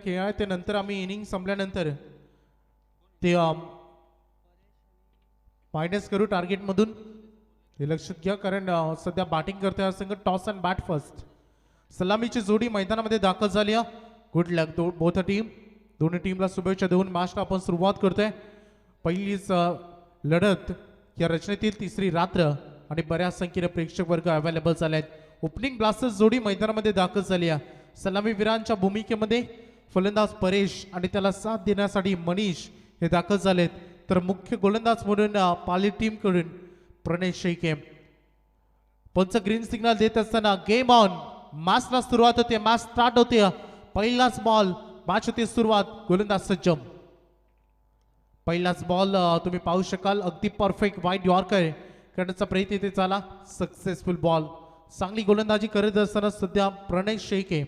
खेळ आहे ते नंतर आम्ही इनिंग संपल्यानंतर ते मायनस करू टार्गेटमधून हे लक्षात घ्या कारण सध्या बॅटिंग करते हा संघ टॉस अँड बॅट फर्स्ट. सलामीची जोडी मैदानामध्ये दाखल झाली. Good luck both team. दोन्ही टीमला शुभेच्छा देऊन मॅचला आपण सुरुवात करतोय. पहिलीच लढत या रचनेतील तिसरी रात्र आणि बऱ्याच संख्येने प्रेक्षक वर्ग अवेलेबल झाले आहेत. ओपनिंग ब्लास्टर्स जोडी मैदानामध्ये दाखल झाली आहे. सलामीवीरांच्या भूमिकेमध्ये फलंदाज परेश आणि त्याला साथ देण्यासाठी मनीष हे दाखल झालेत. तर मुख्य गोलंदाज म्हणून पाली टीम कडून प्रणय शेखे. पंच ग्रीन सिग्नल देत असताना गेम ऑन. मॅचला सुरुवात होते. मॅच स्टार्ट होते. पहिलाच बॉल मॅच होते सुरुवात. गोलंदाज सज्ज. पहिलाच बॉल तुम्ही पाहू शकाल अगदी परफेक्ट वाईड यॉर्कर करण्याचा प्रयत्न इथे झाला. Successful ball. चांगली गोलंदाजी करत असताना सध्या प्रणय शेखे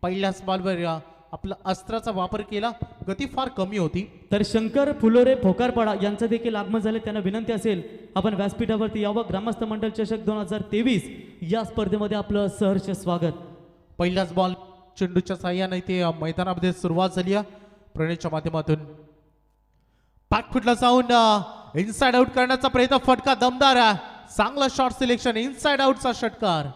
पहिल्याच बॉलवर आपला अस्त्राचा वापर केला. गती फार कमी होती. तर शंकर फुलोरे फोकारपाडा यांचं देखील आगमन झाले. त्यांना विनंती असेल आपण व्यासपीठावरती यावं. ग्रामस्थ मंडळ चषक 2023 या स्पर्धेमध्ये आपलं सहर्ष स्वागत. पहिलाच बॉल चेंडूच्या साह्याने इथे मैदानामध्ये सुरुवात झाली आहे. प्रणयच्या माध्यमातून बॅकफुटला जाऊन इनसाइड आउट करण्याचा प्रयत्न. फटका दमदार आहे. चांगला शॉट सिलेक्शन. इनसाइड आउटचा षटकार.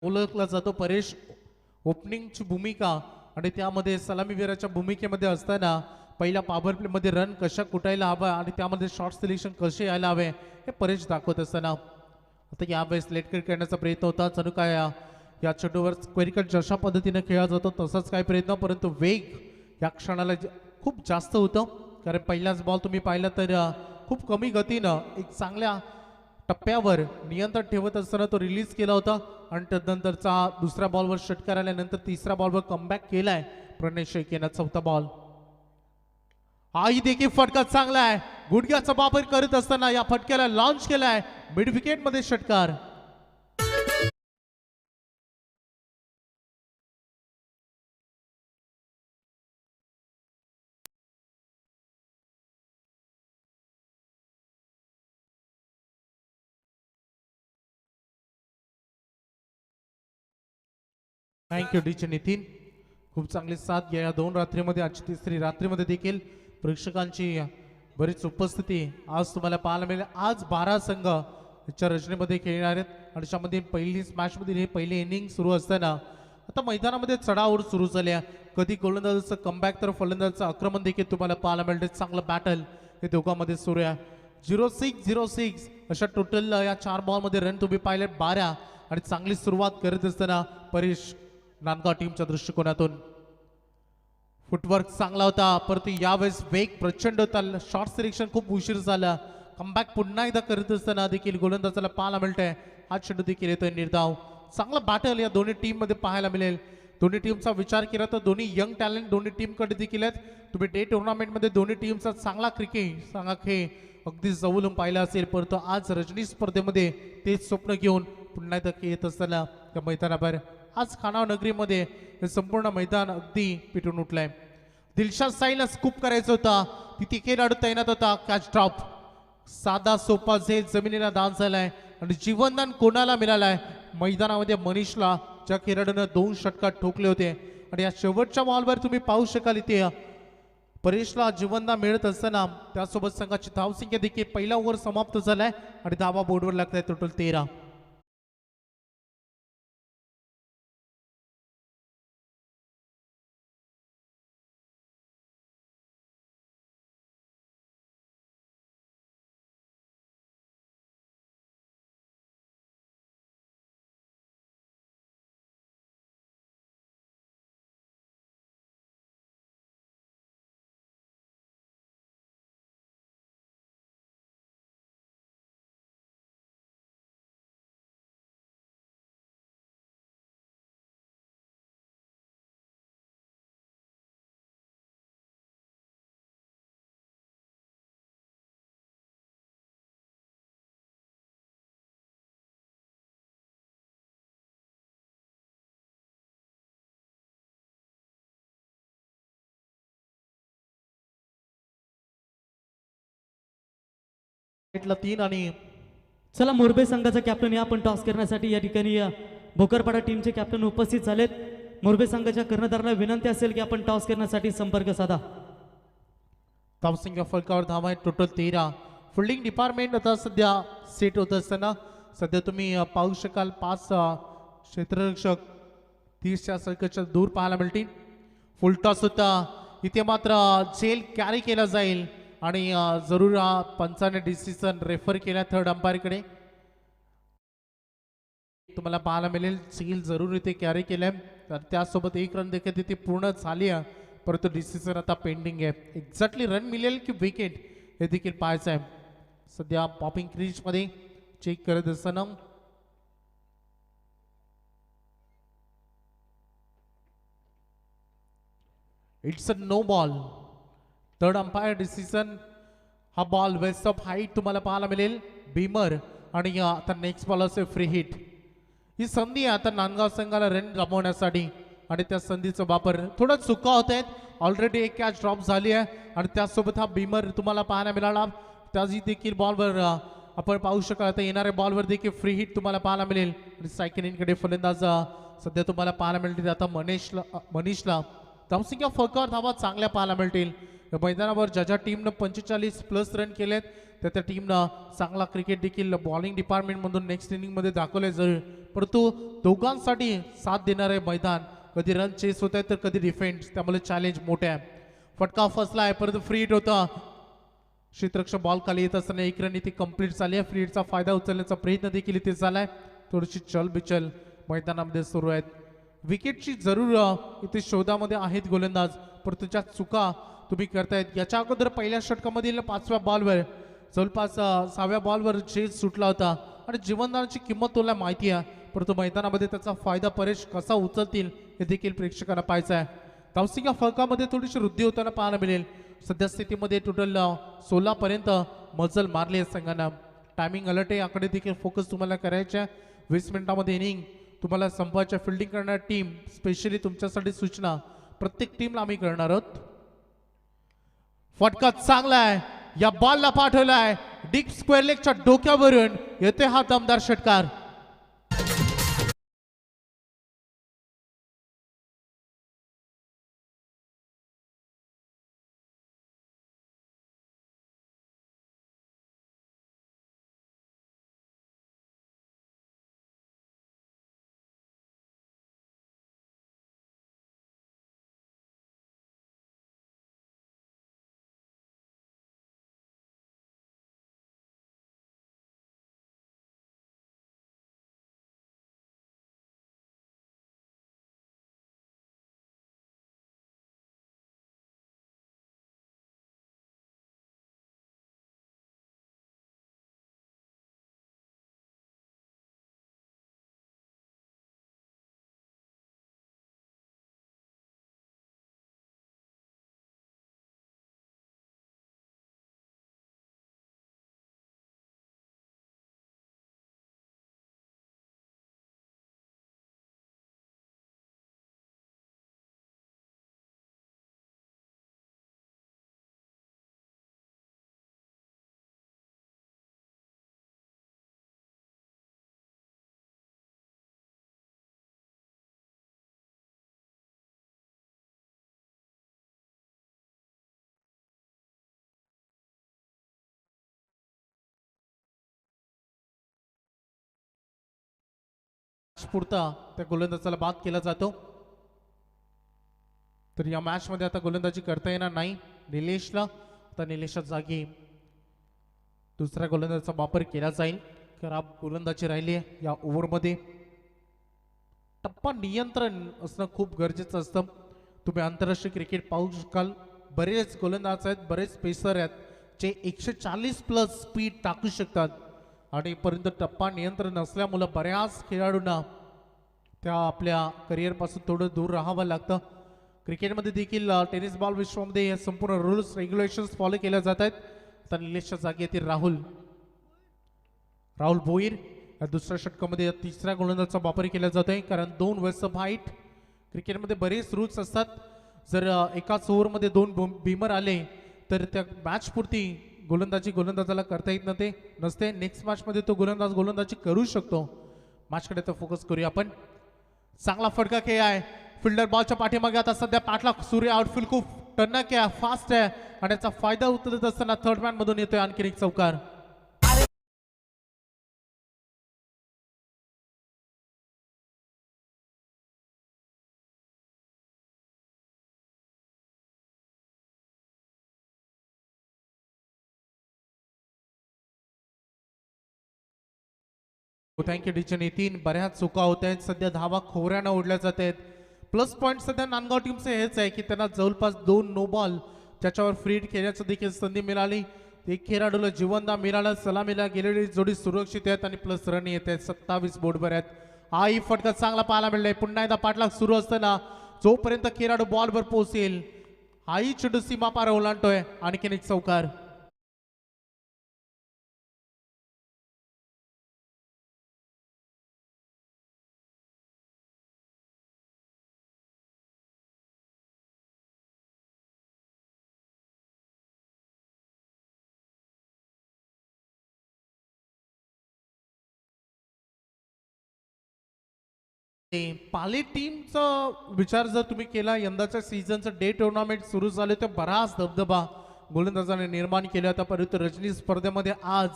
ओळखला जातो परेश. ओपनिंगची भूमिका आणि त्यामध्ये सलामीवीराच्या भूमिकेमध्ये असताना पहिल्या पॉवर प्ले मध्ये रन कशा कुटायला हवा आणि त्यामध्ये शॉर्ट सिलेक्शन कसे यायला हवे हे परेश दाखवत असताना आता यावेळेस लेट क्रिकेट करण्याचा प्रयत्न होता. जणू काय या चेंडूवर क्वेरिकट जशा पद्धतीने खेळला जातो तसाच काय प्रयत्न, परंतु वेग या क्षणाला खूप जास्त होतं. कारण पहिलाच बॉल तुम्ही पाहिला तर खूप कमी गतीनं एक चांगल्या टप्प्यावर नियंत्रण ठेवत असताना तो रिलीज केला होता आणि त्यानंतरचा दुसऱ्या बॉलवर षटकार आल्यानंतर तिसऱ्या बॉलवर कमबॅक केलाय प्रणय शेखेनं. चौथा बॉल. हाही देखील फटका चांगला आहे. गुडघ्याचा वापर करत असताना या फटक्याला लॉन्च केलाय. मिड विकेट मध्ये षटकार. थँक्यू डीचे नितीन. खूप चांगली साथ घ्या या दोन रात्रीमध्ये. आजची तिसरी रात्रीमध्ये देखील प्रेक्षकांची बरीच उपस्थिती आज तुम्हाला पाहायला मिळेल. आज 12 संघ याच्या रचनेमध्ये खेळणार आहेत आणि त्यामध्ये पहिलीच मॅच मधील हे पहिले इनिंग सुरू असताना आता मैदानामध्ये चढाओढ सुरू झाली आहे. कधी गोलंदाजाचं कमबॅक तर फलंदाजाचं आक्रमण देखील तुम्हाला पाहायला मिळते. चांगलं बॅटल हे दोघांमध्ये सुरू आहे. 0-6 अशा टोटल या 4 बॉलमध्ये रन तुम्ही पाहिले 12 आणि चांगली सुरुवात करत असताना परेश नांदगाव टीमच्या दृष्टिकोनातून फुटवर्क चांगला होता, परंतु यावेळेस वेग प्रचंड होता. शॉर्ट सिलेक्शन खूप उशीर झाला. कमबॅक पुन्हा एकदा करत असताना देखील गोलंदाजाला पाहायला मिळतंय. हा चेंडू देखील येतोय निर्धाव. चांगला बॅटल या दोन्ही टीम मध्ये पाहायला मिळेल. दोन्ही टीमचा विचार केला तर दोन्ही यंग टॅलेंट दोन्ही टीमकडे देखील आहेत. तुम्ही डे टुर्नामेंटमध्ये दोन्ही टीमचा चांगला क्रिकेट चांगला खेळ अगदी जवळून पाहिला असेल, परंतु आज रजनी स्पर्धेमध्ये तेच स्वप्न घेऊन पुन्हा एकदा येत असताना या मैदानावर आज खानाव नगरीमध्ये हे संपूर्ण मैदान अगदी पिटून उठलंय. दिलशाद साईला स्कूप करायचा होता. तिथे खेळाडू तैनात होता. Catch drop. साधा सोपा झेल जमिनीला दान झालाय आणि जीवनदान कोणाला मिळालाय? मैदानामध्ये मनीषला, ज्या खेळाडूनं 2 षटकार ठोकले होते आणि या शेवटच्या बॉलवर तुम्ही पाहू शकाल इथे परेशला जीवनदान मिळत असताना त्यासोबत संघाची धावसंख्या देखील पहिला ओव्हर समाप्त झालाय आणि धावा बोर्डवर लागताय टोटल 13. ला 3 आणि चला मोरबे संघाचा कॅप्टन या आपण टॉस करण्यासाठी या ठिकाणी भोकरपाडा टीमचे कॅप्टन उपस्थित झालेत. मोरबे संघाच्या कर्णधाराला विनंती असेल की आपण टॉस करण्यासाठी संपर्क साधा. धावसंख्या फलकावर धावा आहेत टोटल 13. फिल्डिंग डिपार्टमेंट आता सध्या सेट होत असताना सध्या तुम्ही पाहू शकाल 5 क्षेत्ररक्षक 30च्या सर्कलच्या दूर पाहायला मिळतील. फुल टॉस होता इथे मात्र झेल कॅरी केला जाईल आणि जरूर पंचाने डिसिजन रेफर केला थर्ड अंपायरकडे. तुम्हाला पाहायला मिळेल झेल जरूर इथे कॅरी केलाय तर त्यासोबत 1 रन देखील तिथे पूर्ण झाली आहे परंतु डिसिजन आता पेंडिंग आहे. एक्झॅक्टली रन मिळेल की विकेट हे देखील पाहायचं आहे. सध्या पॉपिंग क्रीज मध्ये चेक करत असताना it's a no ball. Third umpire decision. हा बॉल वेस्ट ऑफ हाईट तुम्हाला पाहायला मिळेल बीमर आणि आता नेक्स्ट बॉल असेल फ्री हिट. ही संधी आहे आता नांदगाव संघाला रन गमावण्यासाठी आणि त्या संधीचा वापर थोडा चुका होत आहेत. ऑलरेडी एक कॅच ड्रॉप झाली आहे आणि त्यासोबत हा बीमर तुम्हाला पाहायला मिळाला. त्याची देखील बॉलवर आपण पाहू शकाल आता येणाऱ्या बॉलवर देखील फ्री हिट तुम्हाला पाहायला मिळेल आणि सायकलिंगकडे फलंदाज सध्या तुम्हाला पाहायला मिळतील आता मनीषला धावसंख्या फलकावर धावा चांगल्या पाहायला मिळतील. या मैदानावर ज्या टीमनं 45+ रन केलेत त्या टीमनं चांगला क्रिकेट देखील बॉलिंग डिपार्टमेंटमधून नेक्स्ट इनिंगमध्ये दाखवले जाईल परंतु दोघांसाठी साथ देणारे मैदान कधी रन चेस होत आहे तर कधी डिफेन्स त्यामुळे चॅलेंज मोठे आहे. फटका फसला आहे परंतु फ्री हिट होता. क्षेत्ररक्षक बॉल खाली येत असताना 1 रन इथे कंप्लीट झाली आहे. फ्री हिटचा फायदा उचलण्याचा प्रयत्न देखील इथे झालाय. थोडीशी चलबिचल मैदानामध्ये सुरू आहेत. विकेटची जरूर इथे शोधामध्ये आहेत गोलंदाज परंतु ज्या चुका तुम्ही करतायत. याच्या अगोदर पहिल्या षटकामधील 5व्या बॉलवर जवळपास 6व्या बॉलवर चेस सुटला होता आणि जीवनदानाची किंमत तुला माहिती आहे परंतु मैदानामध्ये त्याचा फायदा परेश कसा उचलतील हे देखील प्रेक्षकांना पाहायचं आहे. धावसंख्या फलकामध्ये थोडीशी वृद्धी होताना पाहायला मिळेल. सध्या स्थितीमध्ये टोटल 16 पर्यंत मजल मारली आहे संघांना. टायमिंग अलर्ट आहे याकडे देखील फोकस तुम्हाला करायच्या. 20 मिनिटांमध्ये इनिंग तुम्हाला संपाच्या फिल्डिंग करणारी टीम स्पेशली तुमच्यासाठी सूचना प्रत्येक टीमला आम्ही करणार आहोत. फटका चांगला आहे या बॉलला पाठवला आहे डीप स्क्वेअर लेगच्या डोक्यावरून येते हा दमदार षटकार. पुरता त्या गोलंदाजाला बाद केला जातो. तर या मॅच मध्ये आता गोलंदाजी करता येणार नाही निलेशला. आता निलेशच्या जागी दुसऱ्या गोलंदाजाचा वापर केला जाईल. खराब गोलंदाजी राहिली आहे या ओव्हरमध्ये. टप्पा नियंत्रण असणं खूप गरजेचं असतं. तुम्ही आंतरराष्ट्रीय क्रिकेट पाहू शकाल बरेच गोलंदाज आहेत बरेच पेसर आहेत जे 140+ स्पीड टाकू शकतात आणि परंतु टप्पा नियंत्रण नसल्यामुळे बऱ्याच खेळाडूंना त्या आपल्या करिअरपासून थोडं दूर राहावं लागतं. क्रिकेटमध्ये देखील टेनिस बॉल विश्वामध्ये हे संपूर्ण रूल्स रेग्युलेशन्स फॉलो केल्या जात आहेत. तर निलेशच्या जागी येतील राहुल भोईर. या दुसऱ्या षटकामध्ये या तिसऱ्या गोलंदाजाचा वापर केला जातोय कारण 2 वेस्ट ऑफ हाईट. क्रिकेटमध्ये बरेच रूल्स असतात. जर एकाच ओव्हरमध्ये 2 बीमर आले तर त्या मॅच पुरती गोलंदाजाला करता येत नसते. नेक्स्ट मॅच मध्ये तो गोलंदाजी करू शकतो. मॅचकडे तर फोकस करूया आपण. चांगला फटका खेळ आहे. फिल्डर बॉलच्या पाठीमागे आता सध्या पाठला सूर्य. आउटफील्ड खूप टणक आहे, फास्ट आहे आणि याचा फायदा उचलत असताना थर्ड मॅन मधून येतोय आणखी एक चौकार. Thank you teacher Nitin. बऱ्याच चुका होत आहेत सध्या. धावा खोऱ्यानं ओढल्या जात आहेत. प्लस पॉईंट सध्या नांदगाव टीमचं हेच आहे की त्यांना जवळपास 2 नो बॉल त्याच्यावर फ्री हिट खेळण्याची देखील संधी मिळाली. एक खेळाडूला जिवंदा मिळाला. सलामीला गेलेली जोडी सुरक्षित आहेत आणि प्लस रन येत आहेत. 27 बोर्डवर आहेत. हाही फटका चांगला पाहायला मिळालाय. पुन्हा एकदा पाठलाग सुरू असताना जोपर्यंत खेळाडू बॉलवर पोहोचेल हाही चेंडू सीमा पार ओलांडतोय. आणखीन एक चौकार. पाली टीमचा विचार जर तुम्ही केला, यंदाच्या सीझनचं डे टुर्नामेंट सुरू झाले तर बराच दबदबा गोलंदाजाने निर्माण केला होता. परंतु रजनी स्पर्धेमध्ये आज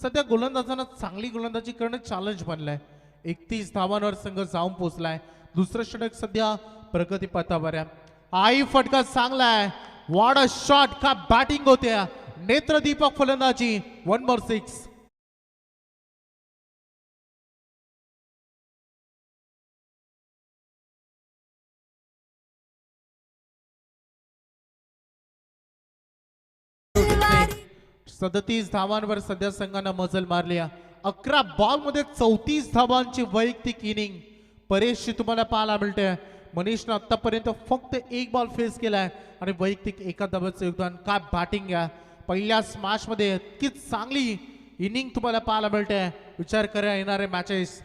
सध्या गोलंदाजांना चांगली गोलंदाजी करणं चॅलेंज बनलंय. 31 धावांवर संघ जाऊन पोहोचलाय. दुसरं षटक सध्या प्रगती पथावर आहे. आई फटका चांगला आहे. What a shot. का बॅटिंग होते. नेत्रदीपक फलंदाजी. 1 more 6. सदतीस धावांवर सध्या संघानं मजल मारली. 11 बॉल मध्ये 34 धावांची वैयक्तिक इनिंग परेशची तुम्हाला पाहायला मिळते. मनीषनं आतापर्यंत फक्त 1 बॉल फेस केलाय आणि वैयक्तिक एका धावाचं योगदान. काय बॅटिंग आहे. पहिल्या स्मॅश मध्ये इतकी चांगली इनिंग तुम्हाला पाहायला मिळते. विचार करा येणारे मॅचेस.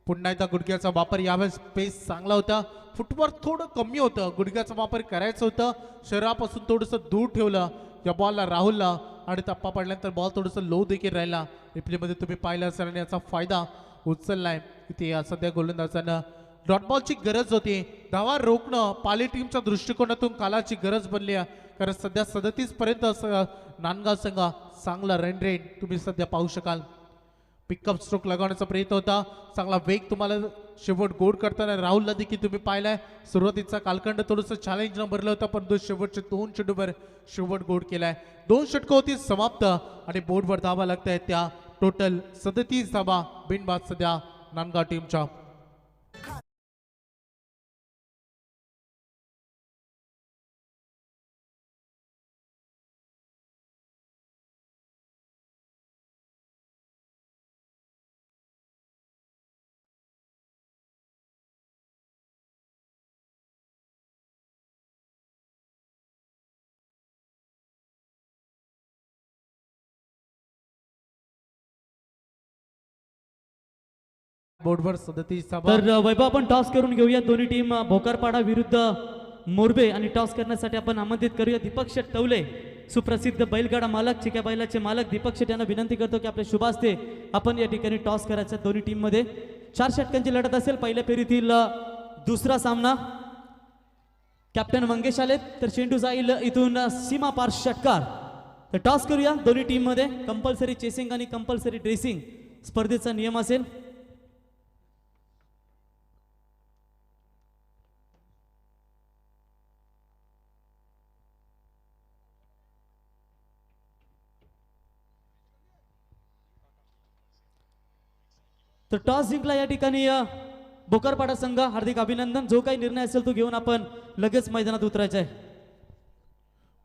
पुन्हा एकदा गुडघ्याचा वापर. यावेळेस पेस चांगला होता. फुटवर्क थोडं कमी होतं. गुडघ्याचा वापर करायचं होतं. शरीरापासून थोडंसं दूर ठेवलं या बॉलला राहुलला आणि टप्पा पडल्यानंतर बॉल थोडंसं लो देखील राहिला. रिप्लेमध्ये तुम्ही पाहिलं असेल आणि याचा फायदा उचललाय. इथे सध्या गोलंदाजांना डॉट बॉलची गरज होती. धावा रोखणं पाली टीमच्या दृष्टिकोनातून कालाची गरज बनली आहे. कारण सध्या 37 पर्यंत नांदगाव संघ चांगला रन रेट तुम्ही सध्या पाहू शकाल. पिकअप स्ट्रोक लगावण्याचा प्रयत्न होता. चांगला वेग तुम्हाला शेवट गोड करताना राहुलला देखील तुम्ही पाहिलाय. सुरुवातीचा कालखंड थोडंसं चॅलेंज भरलं होतं परंतु शेवटचे 2 चेंडूवर शेवट गोड केलाय. 2 षटकं होती समाप्त आणि बोर्डवर धावा लागत आहेत त्या टोटल 37 धावा बिनबाद सध्या नांदगाव टीमच्या. बोर्डवर 37 धावा. तर वैभव आपण टॉस करून घेऊया. दोन्ही टीम भोकरपाडा विरुद्ध मोरबे आणि टॉस करण्यासाठी आपण आमंत्रित करूया दीपक शेट टवले, सुप्रसिद्ध बैलगाडा मालक, चिक्या बैलाचे मालक दीपक शेट यांना विनंती करतो की आपल्या शुभ हस्ते आपण या ठिकाणी टॉस करायचा. दोन्ही टीम मध्ये 4 षटकांची लढत असेल. पहिल्या फेरीतील दुसरा सामना कॅप्टन मंगेश आलेत तर चेंडू जाईल इथून सीमा पार षटकार. तर टॉस करूया दोन्ही टीम मध्ये. कंपल्सरी चेसिंग आणि कंपल्सरी ड्रेसिंग स्पर्धेचा नियम असेल. तर टॉस जिंकला या ठिकाणी भोकरपाडा संघ. हार्दिक अभिनंदन. जो काही निर्णय असेल तो घेऊन आपण लगेच मैदानात उतरायचं आहे.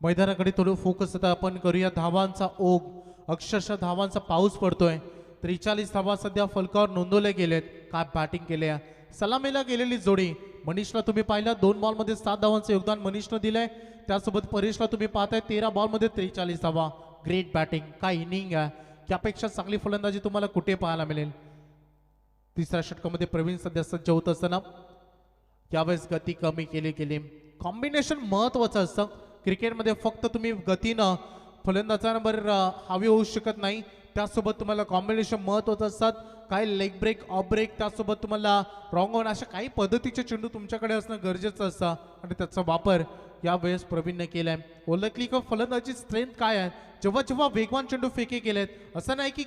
मैदानाकडे थोडं फोकस आता आपण करूया. धावांचा ओघ, अक्षरशः धावांचा पाऊस पडतोय. 43 धावा सध्या फलकावर नोंदवले गेलेत. काय बॅटिंग केले. सलामीला गेलेली जोडी. मनीषला तुम्ही पाहिलं 2 बॉलमध्ये 7 धावांचं योगदान मनीषनं दिलंय. त्यासोबत परेशला तुम्ही पाहताय 13 बॉलमध्ये 43 धावा. Great batting. काय इनिंग आहे. यापेक्षा चांगली फलंदाजी तुम्हाला कुठे पाहायला मिळेल. तिसऱ्या षटकामध्ये प्रवीण सध्या सज्ज होत असताना यावेळेस गती कमी केली गेली. कॉम्बिनेशन महत्वाचं असतं क्रिकेटमध्ये. फक्त तुम्ही गतीनं फलंदाजांवर हावी होऊ शकत नाही. त्यासोबत तुम्हाला कॉम्बिनेशन महत्वाचं असतात. काही लेग ब्रेक, ऑफ ब्रेक, त्यासोबत तुम्हाला रॉंग ऑन अशा काही पद्धतीचे चेंडू तुमच्याकडे असणं गरजेचं असतं आणि त्याचा वापर यावेळेस प्रवीणने केलाय. ओळखली का फलंदाजी स्ट्रेंथ काय आहे? जेव्हा जेव्हा वेगवान चेंडू फेके केलेत, असं नाही की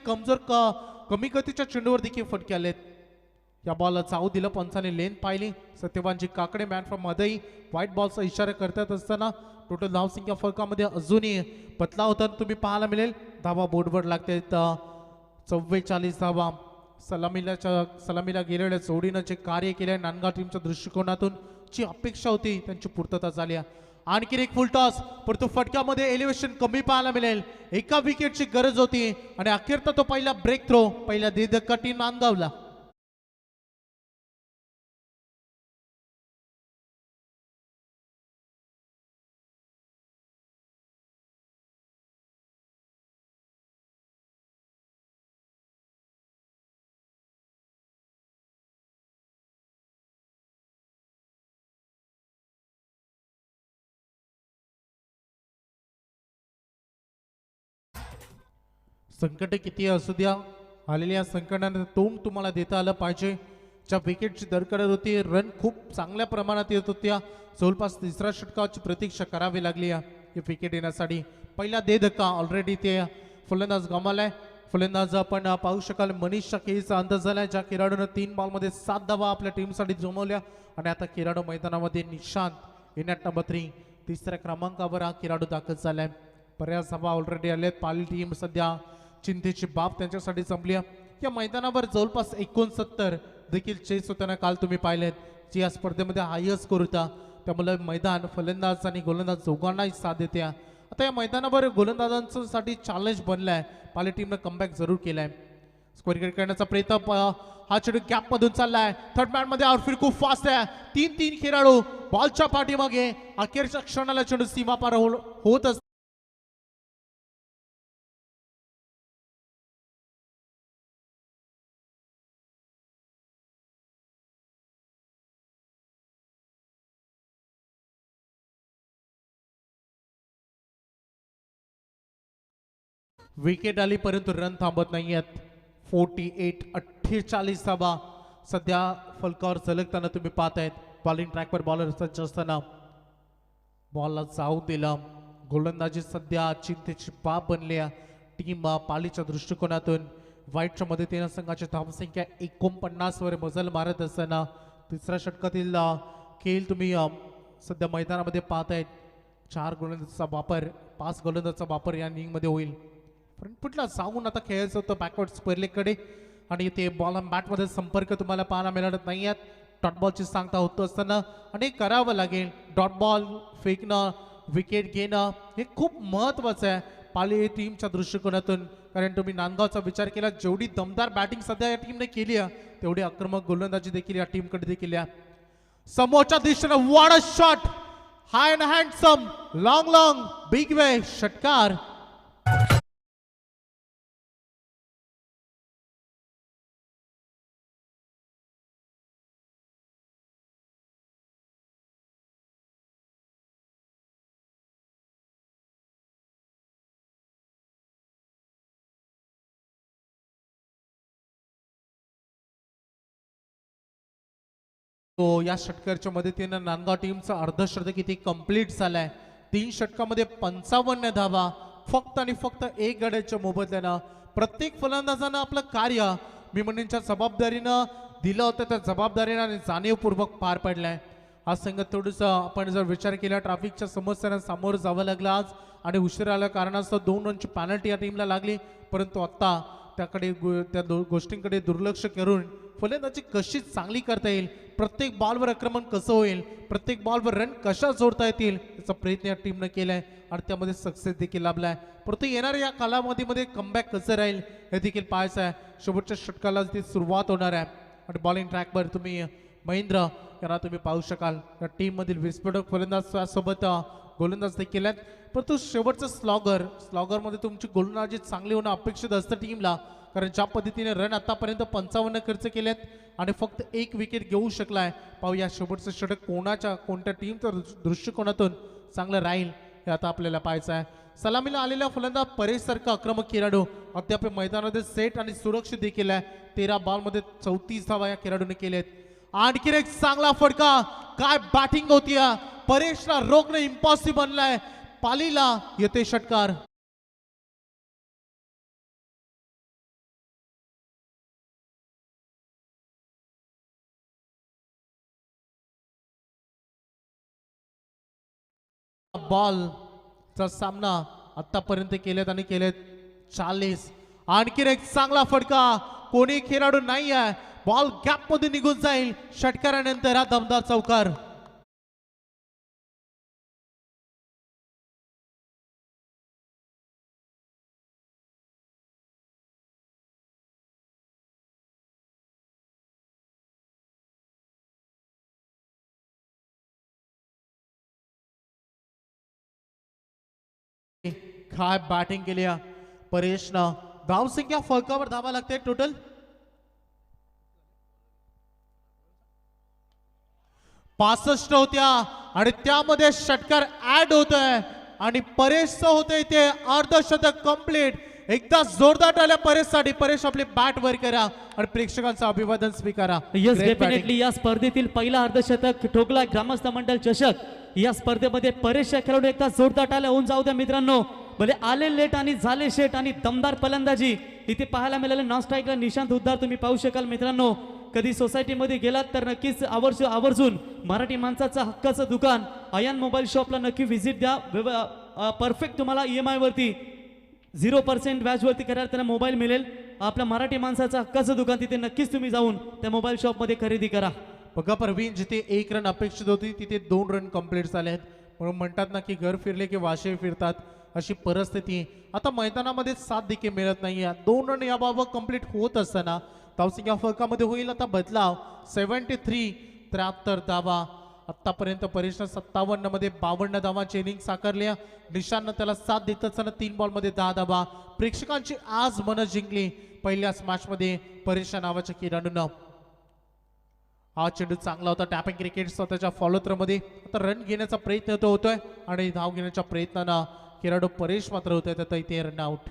कमी गतीच्या चेंडूवर देखील फटके आलेत. या बॉलला चाऊ दिलं, पंचाने लेन पाहिली. सत्यवानजी काकडे मॅन फ्रॉम मदई व्हाईट बॉलचा इशारा करतात असताना टोटल धावसंख्या फलकामध्ये अजूनही बदलाव होताना तुम्ही पाहायला मिळेल. धावा बोर्डवर लागते 44 धावा. सलामीला गेलेल्या जोडीनं जे कार्य केले नांदगाव टीमच्या दृष्टिकोनातून जी अपेक्षा होती त्यांची पूर्तता झाली. आणखी एक फुल टॉस, परंतु फटक्यामध्ये एलिव्हेशन कमी पाहायला मिळेल. एका विकेटची गरज होती आणि अखेरता तो पहिला ब्रेक थ्रो, पहिला धक्का टीम नांदगावला. संकट किती असू द्या, आलेल्या संकटांना तोंड तुम्हाला देता आलं पाहिजे. ज्या विकेटची दरकरत होती, रन खूप चांगल्या प्रमाणात येत होत्या. जवळपास तिसऱ्या षटकाची प्रतीक्षा करावी लागली ही विकेट येण्यासाठी. पहिला धक्का ऑलरेडी ते फलंदाज गमावलाय. फलंदाज आपण पाहू शकाल मनीष केळीचा अंदाज झालाय, ज्या खेळाडूनं 3 बॉलमध्ये 7 धावा आपल्या टीमसाठी जमवल्या. आणि आता खेळाडू मैदानामध्ये निशांत इनॅट नंबर 3 तिसऱ्या क्रमांकावर हा खेळाडू दाखल झालाय. बऱ्याच धावा ऑलरेडी आल्यात. पाली टीम सध्या चिंतेची बाब त्यांच्यासाठी जमली. या मैदानावर जवळपास 69 देखील चेस होताना काल तुम्ही पाहिलेत, जी या स्पर्धेमध्ये हायस्ट स्कोर होता. त्यामुळे मैदान फलंदाज आणि गोलंदाज दोघांनाही साथ देते. आता या मैदानावर गोलंदाजांसाठी चॅलेंज बनलाय. पाली टीमनं कमबॅक जरूर केलाय. स्कोर करण्याचा प्रयत्न, हा चेंडू गॅप मधून चाललाय. थर्ड मॅन मध्ये आउटफील्ड खूप फास्ट आहे. 3 खेळाडू बॉलच्या पाठीमागे. अखेरच्या क्षणाला चेंडू सीमा पार होत असतो. विकेट आली परंतु रन थांबत नाही आहेत. 48 धावा सध्या फलकावर झलकताना तुम्ही पाहतायत. बॉलिंग ट्रॅकवर बॉलर सज्ज असताना बॉलला जाऊ दिला. गोलंदाजी सध्या चिंतेची बाब बनली टीम पालीच्या दृष्टिकोनातून. व्हाईटच्या मदतीनं संघाची धावसंख्या 49 वर मजल मारत असताना तिसऱ्या षटकातील खेळ तुम्ही सध्या मैदानामध्ये पाहतायत. 4 गोलंदाजाचा वापर, 5 गोलंदाजाचा वापर या इनिंगमध्ये होईल. फ्रंटफुटला जाऊन आता खेळायचं होतं बॅकवर्ड स्क्वेअर लेगकडे आणि ते बॉल बॅटमध्ये संपर्क तुम्हाला पाहायला मिळत नाही आहेत. डॉट बॉलची सांगता होत असताना आणि करावं लागेल. डॉट बॉल फेकणं, विकेट घेणं हे खूप महत्त्वाचं आहे पाली टीमच्या दृष्टिकोनातून. कारण तुम्ही नांदगावचा विचार केला, जेवढी दमदार बॅटिंग सध्या या टीमने केली आहे तेवढी आक्रमक गोलंदाजी देखील या टीमकडे देखील आहे. समोरच्या दिशेनं what a shot, hi and handsome, long big way षटकार. तो या षटकाच्या मदतीनं नांदगाव टीमचा अर्धशतक किती कंप्लीट झालाय. 3 षटकामध्ये 55 धावा फक्त आणि फक्त 1 गड्याच्या मोबदल्यानं. प्रत्येक फलंदाजानं आपलं कार्य मी म्हणण्याच्या जबाबदारीनं दिलं होतं, त्या जबाबदारीनं आणि जाणीवपूर्वक पार पडलाय. हा संघ थोडंसं आपण जर विचार केला ट्रॅफिकच्या समस्यांना सामोरं जावं लागलं आज आणि उशिरा आल्या कारणास्तव 2 रनची पॅनल्टी या टीमला लागली. परंतु आता त्याकडे त्या गोष्टींकडे दुर्लक्ष करून फलंदाजी कशी चांगली करता येईल, प्रत्येक बॉलवर आक्रमण कसं होईल, प्रत्येक बॉलवर रन कशा जोडता येतील याचा प्रयत्न या टीमनं केलाय आणि त्यामध्ये सक्सेस देखील लाभलाय. परंतु येणाऱ्या या कालावधीमध्ये कमबॅक कसं राहील हे देखील पाहायचं आहे. शेवटच्या षटकाला ती सुरुवात होणार आहे आणि बॉलिंग ट्रॅकवर तुम्ही महेंद्र यांना तुम्ही पाहू शकाल. या टीममधील विस्फोटक फलंदाजासोबत गोलंदाज देखील आहेत. परंतु शेवटचं स्लॉगरमध्ये तुमची गोलंदाजी चांगली होणं अपेक्षित असतं टीमला. कारण ज्या पद्धतीने रन आतापर्यंत 55 खर्च केलेत आणि फक्त 1 विकेट घेऊ शकलाय. पाहूया शेवटचं षटक कोणत्या टीमच्या दृष्टिकोनातून चांगलं राहील हे आता आपल्याला पाहायचं आहे. सलामीला आलेल्या फलंदाज परेश सारखा आक्रमक खेळाडू अद्याप मैदानामध्ये सेट आणि सुरक्षित देखील आहे. 13 बॉलमध्ये 34 धावा या खेळाडूने केलेत. आणखी एक चांगला फटका, काय बॅटिंग होती. परेशला रोखणं इम्पॉसिबल बनलाय. पालीला येते षटकार. बॉल चा सामना आतापर्यंत केलेत 40. आणखी एक चांगला फटका, कोणी खेळाडू नाही आहे. बॉल गॅप मध्ये निघून जाईल. षटकारानंतर हा दमदार चौकार. काय बॅटिंग केली परेशनं. धावसंख्या फलकावर धावा लागते टोटल 65 होत्या आणि त्यामध्ये षटकार ऍड होतोय आणि परेशचं होतंय ते अर्धशतक कंप्लीट. एकदा जोरदार टाळ्या परेशसाठी. परेश आपली बॅट वर करा आणि प्रेक्षकांचं अभिवादन स्वीकारा. येस, डेफिनेटली या स्पर्धेतील पहिला अर्धशतक ठोकला ग्रामस्थ मंडळ चषक. या स्पर्धेमध्ये परेश या खेळाडू एकदा जोरदार टाळ्या होऊन जाऊ द्या मित्रांनो. भले आले लेट आणि झाले शेट आणि दमदार फलंदाजी इथे पाहायला मिळाले. नॉन स्ट्राईकला निशांत उद्धार तुम्ही पाहू शकाल मित्रांनो. कधी सोसायटीमध्ये गेलात तर नक्कीच आवर्जून मराठी माणसाचं हक्काचं दुकान अयान मोबाईल शॉपला नक्की व्हिजिट द्या. परफेक्ट तुम्हाला EMI वरती 0% व्याजवरती करायला त्यांना मोबाईल मिळेल. आपल्या मराठी माणसाचं हक्काचं दुकान तिथे नक्कीच तुम्ही जाऊन त्या मोबाईल शॉपमध्ये खरेदी करा. बघा प्रवीण, जिथे 1 रन अपेक्षित होती तिथे 2 रन कंप्लीट झाले आहेत. म्हणून म्हणतात ना की घर फिरले की वाशे फिरतात, अशी परिस्थिती आता मैदानामध्ये साथ देखील मिळत नाहीये. 2 रन याबाबत कंप्लीट होत असताना धावसंख्या फलकामध्ये होईल आता बदलाव. 73 धावा. आतापर्यंत परेशनं 57 मध्ये 52 धावांची इनिंग साकारल्या. निशांतनं त्याला साथ देत असताना 3 बॉलमध्ये 10 धावा. प्रेक्षकांची आज मन जिंकली पहिल्याच मॅच मध्ये परेश नावाच्या खेळाडूनं. हा चेंडू चांगला होता. टॅपिंग क्रिकेट स्वतःच्या फॉलोथ्रो मध्ये आता रन घेण्याचा प्रयत्न होतोय आणि धाव घेण्याच्या प्रयत्नानं खेळाडू परेश मात्र होतोय तर इथे रन आउट.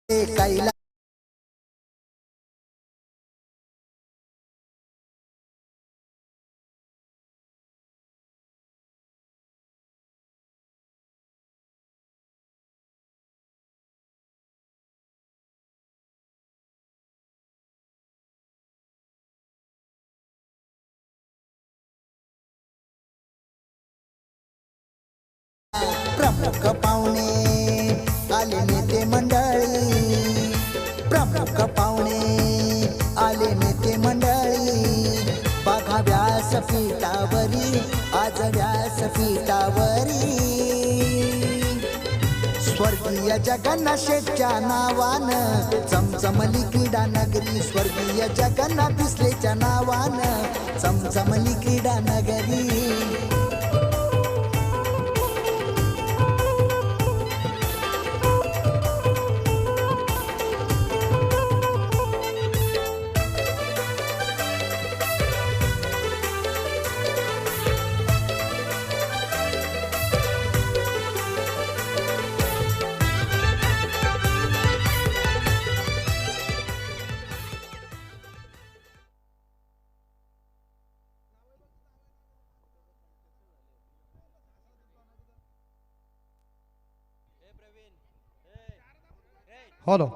कैला प्रमुख पाहुणे आले नेते मंडळी. प्रमुख पाहुणे आले नेते मंडळी. बघा व्यासपीठावरी आज व्यासपीठावरी स्वर्गीय जगन्नाथ शेठच्या नावानं चमचमली क्रीडा नगरी. स्वर्गीय जगन्नाथ दिसलेच्या नावानं चमचमली क्रीडा नगरी. हेलो,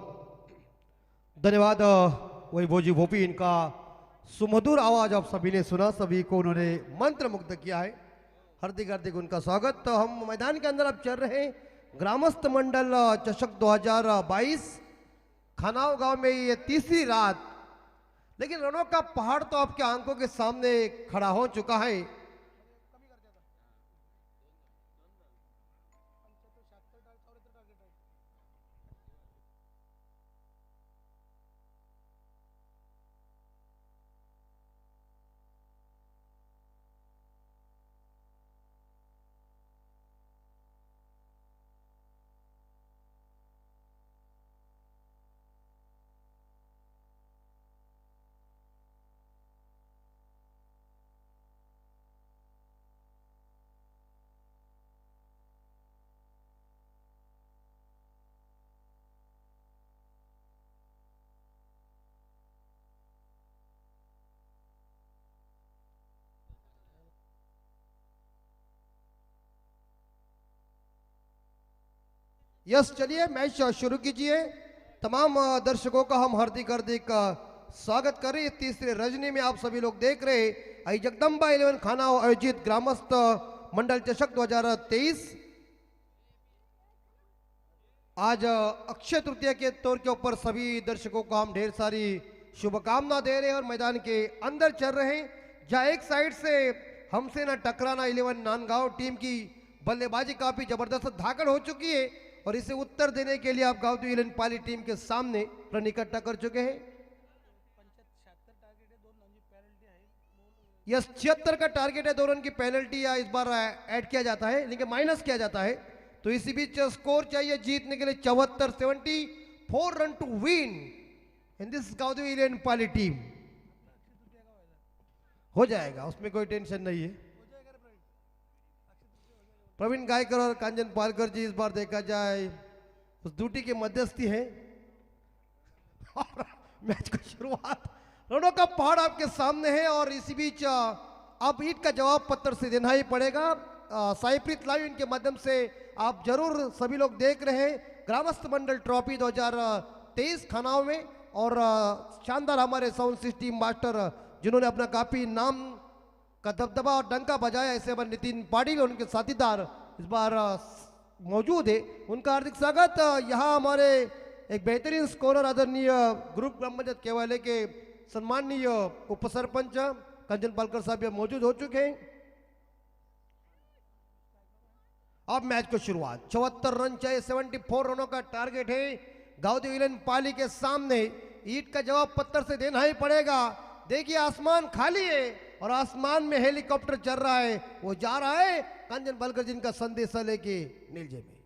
धन्यवाद वैभव जी भोपी, इनका सुमधुर आवाज आप सभी ने सुना, सभी को उन्होंने मंत्र मुग्ध किया है। हार्दिक हार्दिक उनका स्वागत। तो हम मैदान के अंदर अब चल रहे हैं ग्रामस्थ मंडल चषक 2022 खानाव गांव में ये तीसरी रात, लेकिन रणों का पहाड़ तो आपके आंखों के सामने खड़ा हो चुका है। यस, चलिए मैच शुरू कीजिए। तमाम दर्शकों का हम हार्दिक हार्दिक स्वागत कर रहे हैं। तीसरे रजनी में आप सभी लोग देख रहे हैं आई जगदम्बा 11 खाना आयोजित ग्रामस्थ मंडल चषक 2023। आज अक्षय तृतीया के तौर के ऊपर सभी दर्शकों को हम ढेर सारी शुभकामना दे रहे हैं और मैदान के अंदर चल रहे हैं, जहां एक साइड से हमसे न टकराना 11 नांदगांव टीम की बल्लेबाजी काफी जबरदस्त धाकड़ हो चुकी है और इसे उत्तर देने के लिए आप गांव 11 पाली टीम के सामने रन इकट्ठा कर चुके हैं। यस, 76 का टारगेट है, 2 रन की पेनल्टी या इस बार ऐड किया जाता है, लेकिन माइनस किया जाता है। तो इसी बीच स्कोर चाहिए जीतने के लिए 74 run to win in this गांव 11 पाली टीम। हो जाएगा, उसमें कोई टेंशन नहीं है। प्रवीण गायकर और कांजन पालकर जी इस बार देखा जाए उस ड्यूटी की मध्यस्थी है और मैच की शुरुआत रनों का पहाड़ आपके सामने है और इसी बीच अब ईट का जवाब पत्थर से देना ही पड़ेगा। साईप्रीत लाइव इनके माध्यम से आप जरूर सभी लोग देख रहे हैं ग्रामस्थ मंडल ट्रॉफी 2023 खानाओं में, और शानदार हमारे साउंड सिस्टम मास्टर जिन्होंने अपना काफी नाम का दबदबा और डंका बजाया, ऐसे हमारे नितिन पाटिल और उनके साथीदार इस बार मौजूद है, उनका हार्दिक स्वागत। यहाँ हमारे एक बेहतरीन स्कोरर आदरणीय ग्रुप ग्राम पंचायत केवाले के सम्माननीय उप सरपंच कंचन पालकर साहब मौजूद हो चुके हैं। अब मैच को शुरुआत 74 रन चाहिए, 74 रनों का टारगेट है गांव 11 पाली के सामने। ईट का जवाब पत्थर से देना ही पड़ेगा। देखिए आसमान खाली है और आसमान में हेलीकॉप्टर चल रहा है, वो जा रहा है कंचन पालकर जिनका संदेशा लेके नीलजे में।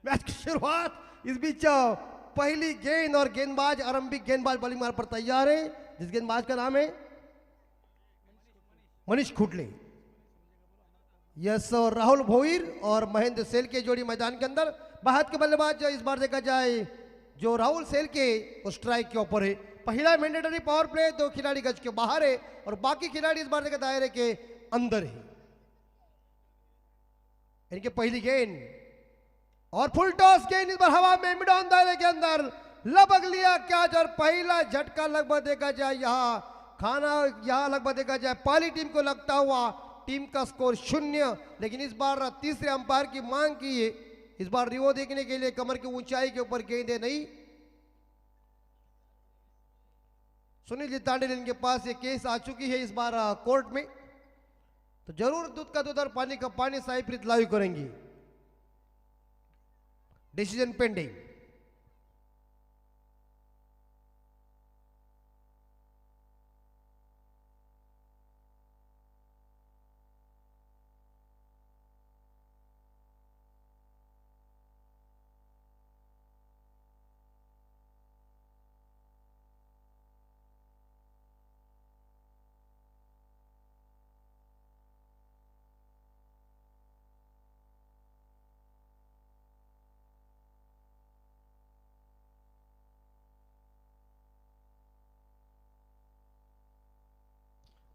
मैच की शुरुआत, इस बीच पहली गेंद और गेंदबाज आरंभिक गेंदबाज बॉलिंग मार पर तैयार है, जिस गेंदबाज का नाम है मनीष खुटले। यस, और राहुल भोईर और महेंद्र सेल के जोड़ी मैदान के अंदर। बाहर के बल्लेबाज इस बार देखा जाए जो राहुल सेल के स्ट्राइक के ऊपर है। पहला मैंडेटरी पावर प्ले, 2 खिलाड़ी गज के बाहर है और बाकी खिलाड़ी इस बार देखा दायरे के अंदर है। इनके पहली गेंद और फुल टॉस गेंद इस बार हवा में मिड ऑन दायरे के अंदर लगभग लिया कैच और पहला झटका लगभग देखा जाए यहाँ लगभग देखा जाए पाली टीम को लगता हुआ। टीम का स्कोर 0, लेकिन इस बार तीसरे अंपायर की मांग की है, इस बार रिवो देखने के लिए कमर की ऊंचाई के ऊपर गेंदे नहीं। सुनील जी तांडेल इनके पास ये केस आ चुकी है इस बार कोर्ट में, तो जरूर दूध का दूध और पानी का पानी साईप्रीत लाइव करेंगी। Decision pending.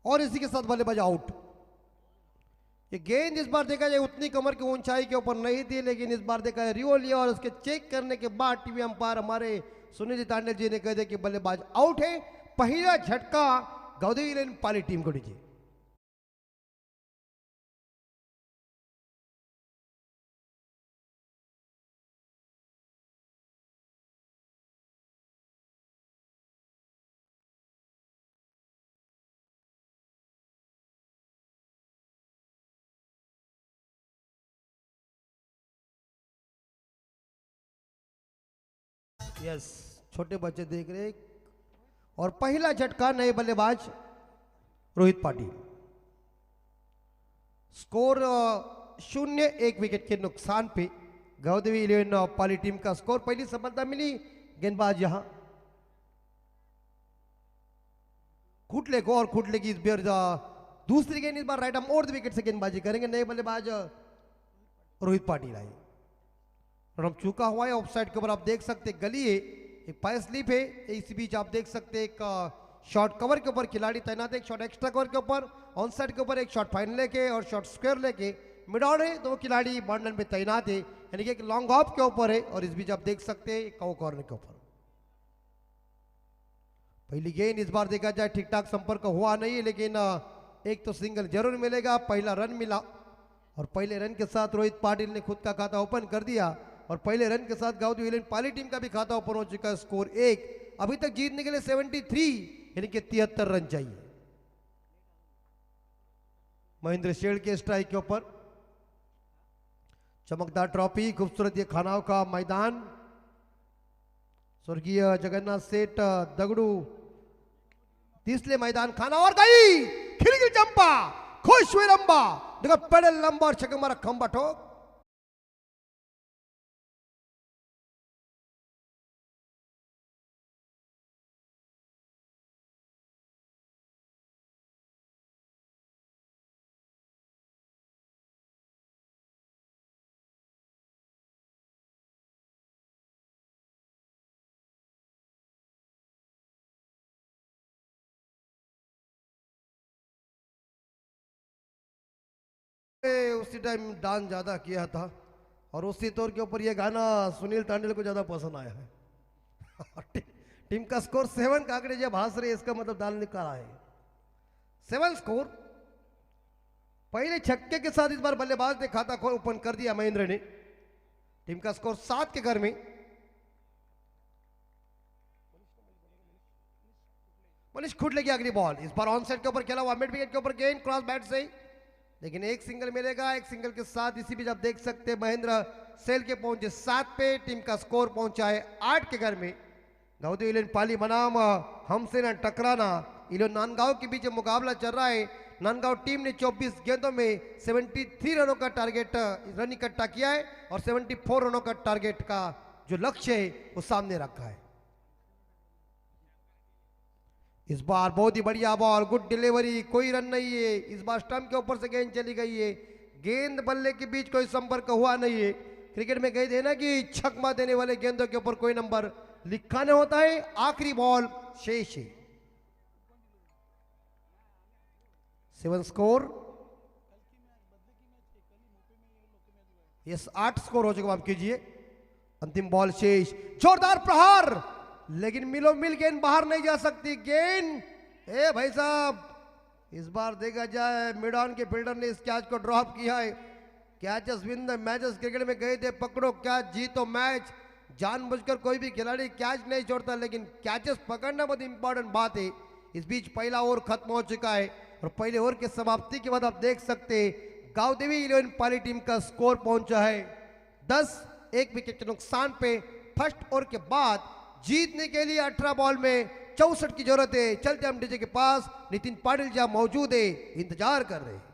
और इसी के साथ बल्लेबाज आउट। ये गेंद इस बार देखा जाए उतनी कमर की ऊंचाई के ऊपर नहीं थी, लेकिन इस बार देखा है रियो लिया और उसके चेक करने के बाद टीवी अंपायर हमारे सुनील तांडल जी ने कह दिया कि बल्लेबाज आउट है। पहला झटका गावदेवी इलेवन पाली टीम को दीजिए। यस, छोटे बच्चे देख रहे और पहला झटका नए बल्लेबाज रोहित पाटिल। स्कोर 0-1 विकेट के नुकसान पे गावदेवी इलेवन पाली टीम का स्कोर। पहली सफलता मिली गेंदबाज यहां खुटले को, और खुटले की इस बार दूसरी गेंद इस बार राइट आर्म और विकेट से गेंदबाजी करेंगे नए बल्लेबाज रोहित पाटिल आए। रन चूका हुआ है ऑफ साइड के ऊपर, आप देख सकते गली है, एक पायर स्लिप है। इसी बीच आप देख सकते एक शॉर्ट कवर के ऊपर खिलाड़ी तैनात है, एक शॉट एक्स्ट्रा कवर के ऊपर, ऑन साइड के ऊपर एक शॉट फाइनल लेके और शॉट स्क्वायर लेके मिड ऑन है, दो खिलाड़ी बॉन्डन पे तैनात है, यानी कि एक लॉन्ग ऑफ के ऊपर है और इस बीच आप देख सकते हैं कवर कॉर्नर के ऊपर। पहली गेंद इस बार देखा जाए ठीक ठाक संपर्क हुआ नहीं है, लेकिन एक तो सिंगल जरूर मिलेगा। पहला रन मिला और पहले रन के साथ रोहित पाटिल ने खुद का खाता ओपन कर दिया और पहले रन के साथ गावदेवी इलेवन पाली टीम का भी खाता ओपन हो चुका है। स्कोर 1। अभी तक जीतने के लिए 73 यानी कि 73 रन चाहिए। महेंद्र शेठ के स्ट्राइक के ऊपर चमकदार ट्रॉफी, खूबसूरत ये खानाओं का मैदान, स्वर्गीय जगन्नाथ सेठ दगड़ू तीसरे मैदान खाना और गई खिलगिल चंपा खुश हुए लंबा देखो पेडल लंबा और छक्का मारा खंबा ठोक। उसी टाइम डांस ज्यादा किया था और उसी तौर के ऊपर ये गाना सुनील तांडल को ज्यादा पसंद आया है। टीम का स्कोर 7 का आंकड़े जब हास रहे इसका मतलब दाल निकाला है 7 स्कोर। पहले छक्के के साथ इस बार बल्लेबाज ने खाता खोल ओपन कर दिया महेंद्र ने। टीम का स्कोर 7 के घर में। मनीष खुटले की अगली बॉल इस बार ऑन साइड के ऊपर खेला हुआ, मिड विकेट के ऊपर गेंद क्रॉस बैट से, लेकिन एक सिंगल मिलेगा। एक सिंगल के साथ इसी बीच आप देख सकते हैं महेंद्र सेल के पहुंचे 7 पे। टीम का स्कोर पहुंचा है 8 के घर में। गावदेवी इलेवन पाली बनाम हमसे न टकराना इलेवन नांदगांव के बीच मुकाबला चल रहा है। नांदगांव टीम ने 24 गेंदों में 73 रनों का टारगेट रन इकट्ठा किया है और 74 रनों का टारगेट का जो लक्ष्य है वो सामने रखा है। इस बार बहुत ही बढ़िया बॉल, गुड डिलीवरी, कोई रन नहीं है। इस बार स्टंप के ऊपर से गेंद चली गई है, गेंद बल्ले के बीच कोई संपर्क हुआ नहीं है। क्रिकेट में कही थे ना कि छक्का देने वाले गेंदों के ऊपर कोई नंबर लिखा नहीं होता है। आखिरी बॉल शेष है। 7 स्कोर। यस 8 स्कोर हो चुका, माफ कीजिए। अंतिम बॉल शेष, जोरदार प्रहार, लेकिन मिलो मिल गेंद बाहर नहीं जा सकती। गेंद ए भाई साहब इस बार देखा जाए मिड ऑन के फील्डर ने इस कैच को ड्रॉप किया है। Catches win the matches cricket में गए थे, पकड़ो कैच जीतो मैच। जानबूझकर कोई भी खिलाड़ी कैच नहीं छोड़ता, लेकिन कैचेस पकड़ना बहुत इंपॉर्टेंट बात है। इस बीच पहला ओवर खत्म हो चुका है और पहले ओवर की समाप्ति के बाद आप देख सकते गावदेवी इलेवन पाली टीम का स्कोर पहुंचा है 10। एक विकेट के नुकसान पे फर्स्ट ओवर के बाद जीतने के लिए 18 बॉल में 64 की जरूरत है। चलते हम डीजे के पास, नितिन पाटिल जहां मौजूद है, इंतजार कर रहे हैं।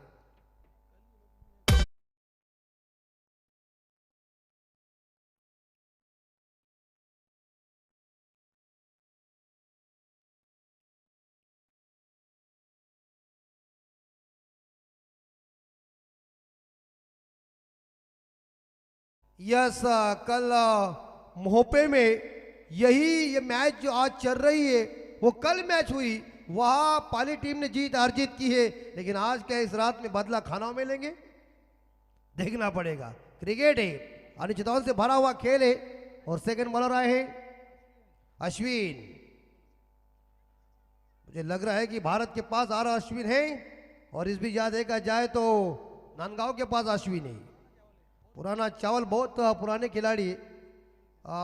यस कल मोहपे में यही ये मैच जो आज चल रही है वो कल मैच हुई, वहां पाली टीम ने जीत हार जीत की है, लेकिन आज क्या इस रात में बदला खाना में लेंगे। देखना पड़ेगा। क्रिकेट है, अनिश्चितताओं से भरा हुआ खेल है और सेकंड बॉलर आए हैं अश्विन। मुझे लग रहा है कि भारत के पास आ रहा अश्विन है और इस भी याद देखा जाए तो नांदगांव के पास अश्विन है। पुराना चावल बहुत पुराने खिलाड़ी है,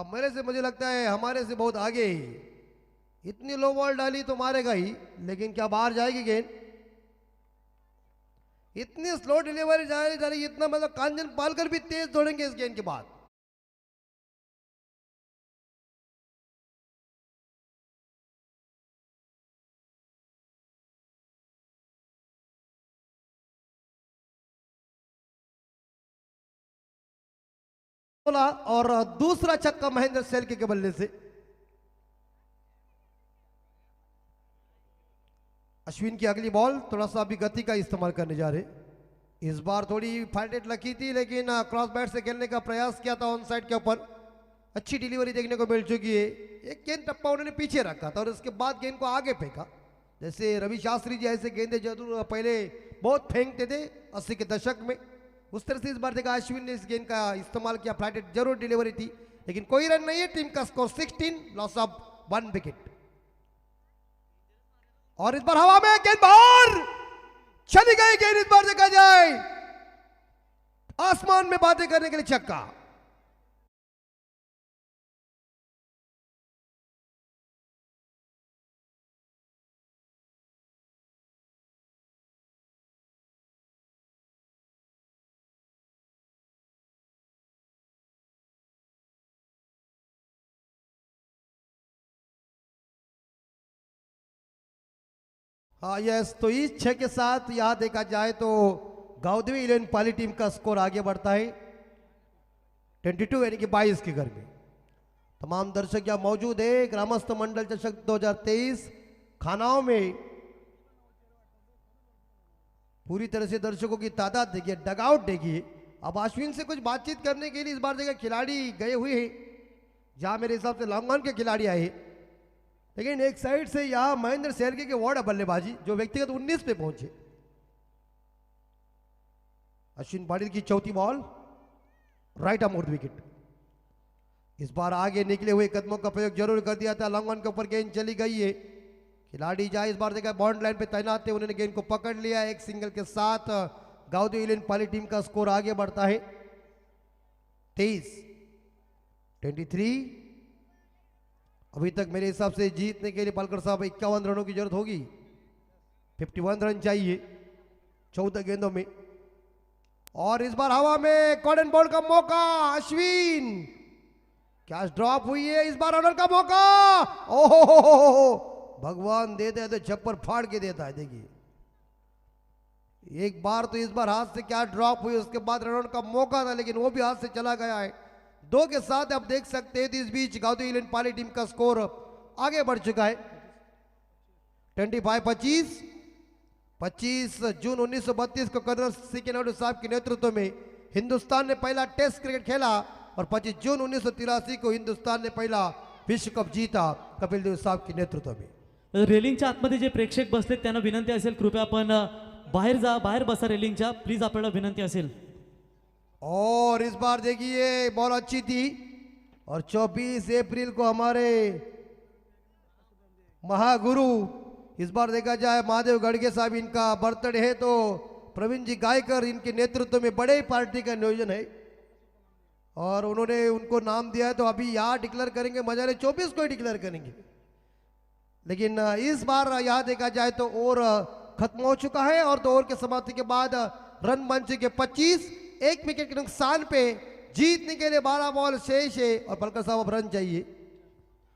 मेरे से मुझे लगता है हमारे से बहुत आगे ही। इतनी लो बॉल डाली तो मारेगा ही, लेकिन क्या बाहर जाएगी गेंद? इतनी स्लो डिलीवरी डाली, इतना मतलब कांजन पालकर भी तेज दौड़ेंगे इस गेंद के बाद। और दूसरा छक्का महेंद्र सेल्के के बल्ले से। अश्विन की अगली बॉल, थोड़ा सा अभी गति का इस्तेमाल करने जा रहे। इस बार थोड़ी फाइटेड लगी थी, लेकिन क्रॉस बैट से खेलने का प्रयास किया था ऑन साइड के ऊपर। अच्छी डिलीवरी देखने को मिल चुकी है। एक गेंद टप्पा उन्होंने पीछे रखा था और उसके बाद गेंद को आगे फेंका। जैसे रवि शास्त्री जी ऐसे गेंदे जरूर पहले बहुत फेंकते थे 80 के दशक में, उस तरह से इस बार देखा अश्विन ने इस गेंद का इस्तेमाल किया। फ्लाइटेड जरूर डिलीवरी थी, लेकिन कोई रन नहीं है। टीम का स्कोर 16, लॉस ऑफ 1 विकेट। और इस बार हवा में गेंद बाहर चली गई। गेंद इस बार देखा जाए आसमान में बातें करने के लिए छक्का। हाँ यस, तो इस 6 के साथ यहां देखा जाए तो गाउदेवी इलेवन पाली टीम का स्कोर आगे बढ़ता है 22 यानी कि 22 के घर में। तमाम दर्शक यहाँ मौजूद है। ग्रामस्थ मंडल चषक 2023 खानाओं में पूरी तरह से दर्शकों की तादाद देखिए, डगआउट देखिए। अब अश्विन से कुछ बातचीत करने के लिए इस बार देखा खिलाड़ी गए हुए हैं, जहां मेरे हिसाब से लॉन्ग ऑन के खिलाड़ी आए, लेकिन एक साइड से यहां महेंद्र सेल्के के वार्ड बल्लेबाजी जो व्यक्तिगत 19 पे पहुंचे। अश्विन पाटिल की चौथी बॉल, राइट आर्म विकेट। इस बार आगे निकले हुए कदमों का प्रयोग जरूर कर दिया था। लॉन्ग ऑन के ऊपर गेंद चली गई है। खिलाड़ी जाए इस बार देखा बाउंड लाइन पे तैनात थे, उन्होंने गेंद को पकड़ लिया। एक सिंगल के साथ गाउदेवी इलेवन पाली टीम का स्कोर आगे बढ़ता है 23। अभी तक मेरे हिसाब से जीतने के लिए पालकर साहब 51 रनों की जरूरत होगी। 51 रन चाहिए 14 गेंदों में। और इस बार हवा में कॉर्नर बॉल का मौका। अश्विन कैच ड्रॉप हुई है, इस बार रनर का मौका। ओहो, भगवान देता है तो छप्पर फाड़ के देता है। देखिए एक बार तो इस बार हाथ से क्या ड्रॉप हुई, उसके बाद रनर का मौका था, लेकिन वो भी हाथ से चला गया है। 2 के साथ आप देख सकते हैं। इस बीच गाउदेवी इलेवन पाली टीम का स्कोर आगे बढ़ चुका है 25 जून 1932 को कर्नल सी.के. नायडू साहब के नेतृत्व में हिंदुस्तान ने पहला टेस्ट क्रिकेट खेला और 25 जून 1983 को हिंदुस्तान ने पहला विश्व कप जीता कपिल देव साहब के नेतृत्व में। रेलिंगच्या आतमध्ये जे प्रेक्षक बसलेत त्यांना विनंती असेल, कृपया आपण बाहेर बसा रेलिंगच्या, प्लीज आपल्याला विनंती असेल। और इस बार देखिए बॉल अच्छी थी और 24 अप्रैल को हमारे महागुरु, इस बार देखा जाए महादेव गड़गे साहब इनका बर्थडे है, तो प्रवीण जी गायकर इनके नेतृत्व में बड़े पार्टी का नियोजन है और उन्होंने उनको नाम दिया है। तो अभी यहाँ डिक्लेयर करेंगे, मजाले 24 को ही डिक्लेयर करेंगे, लेकिन इस बार यहाँ देखा जाए तो ओवर खत्म हो चुका है और 2 ओवर के समाप्ति के बाद रन बन चुके 25। 1 विकेट के नुकसान पे जीतने के लिए 12 बॉल शेष है और पलकर साहब रन चाहिए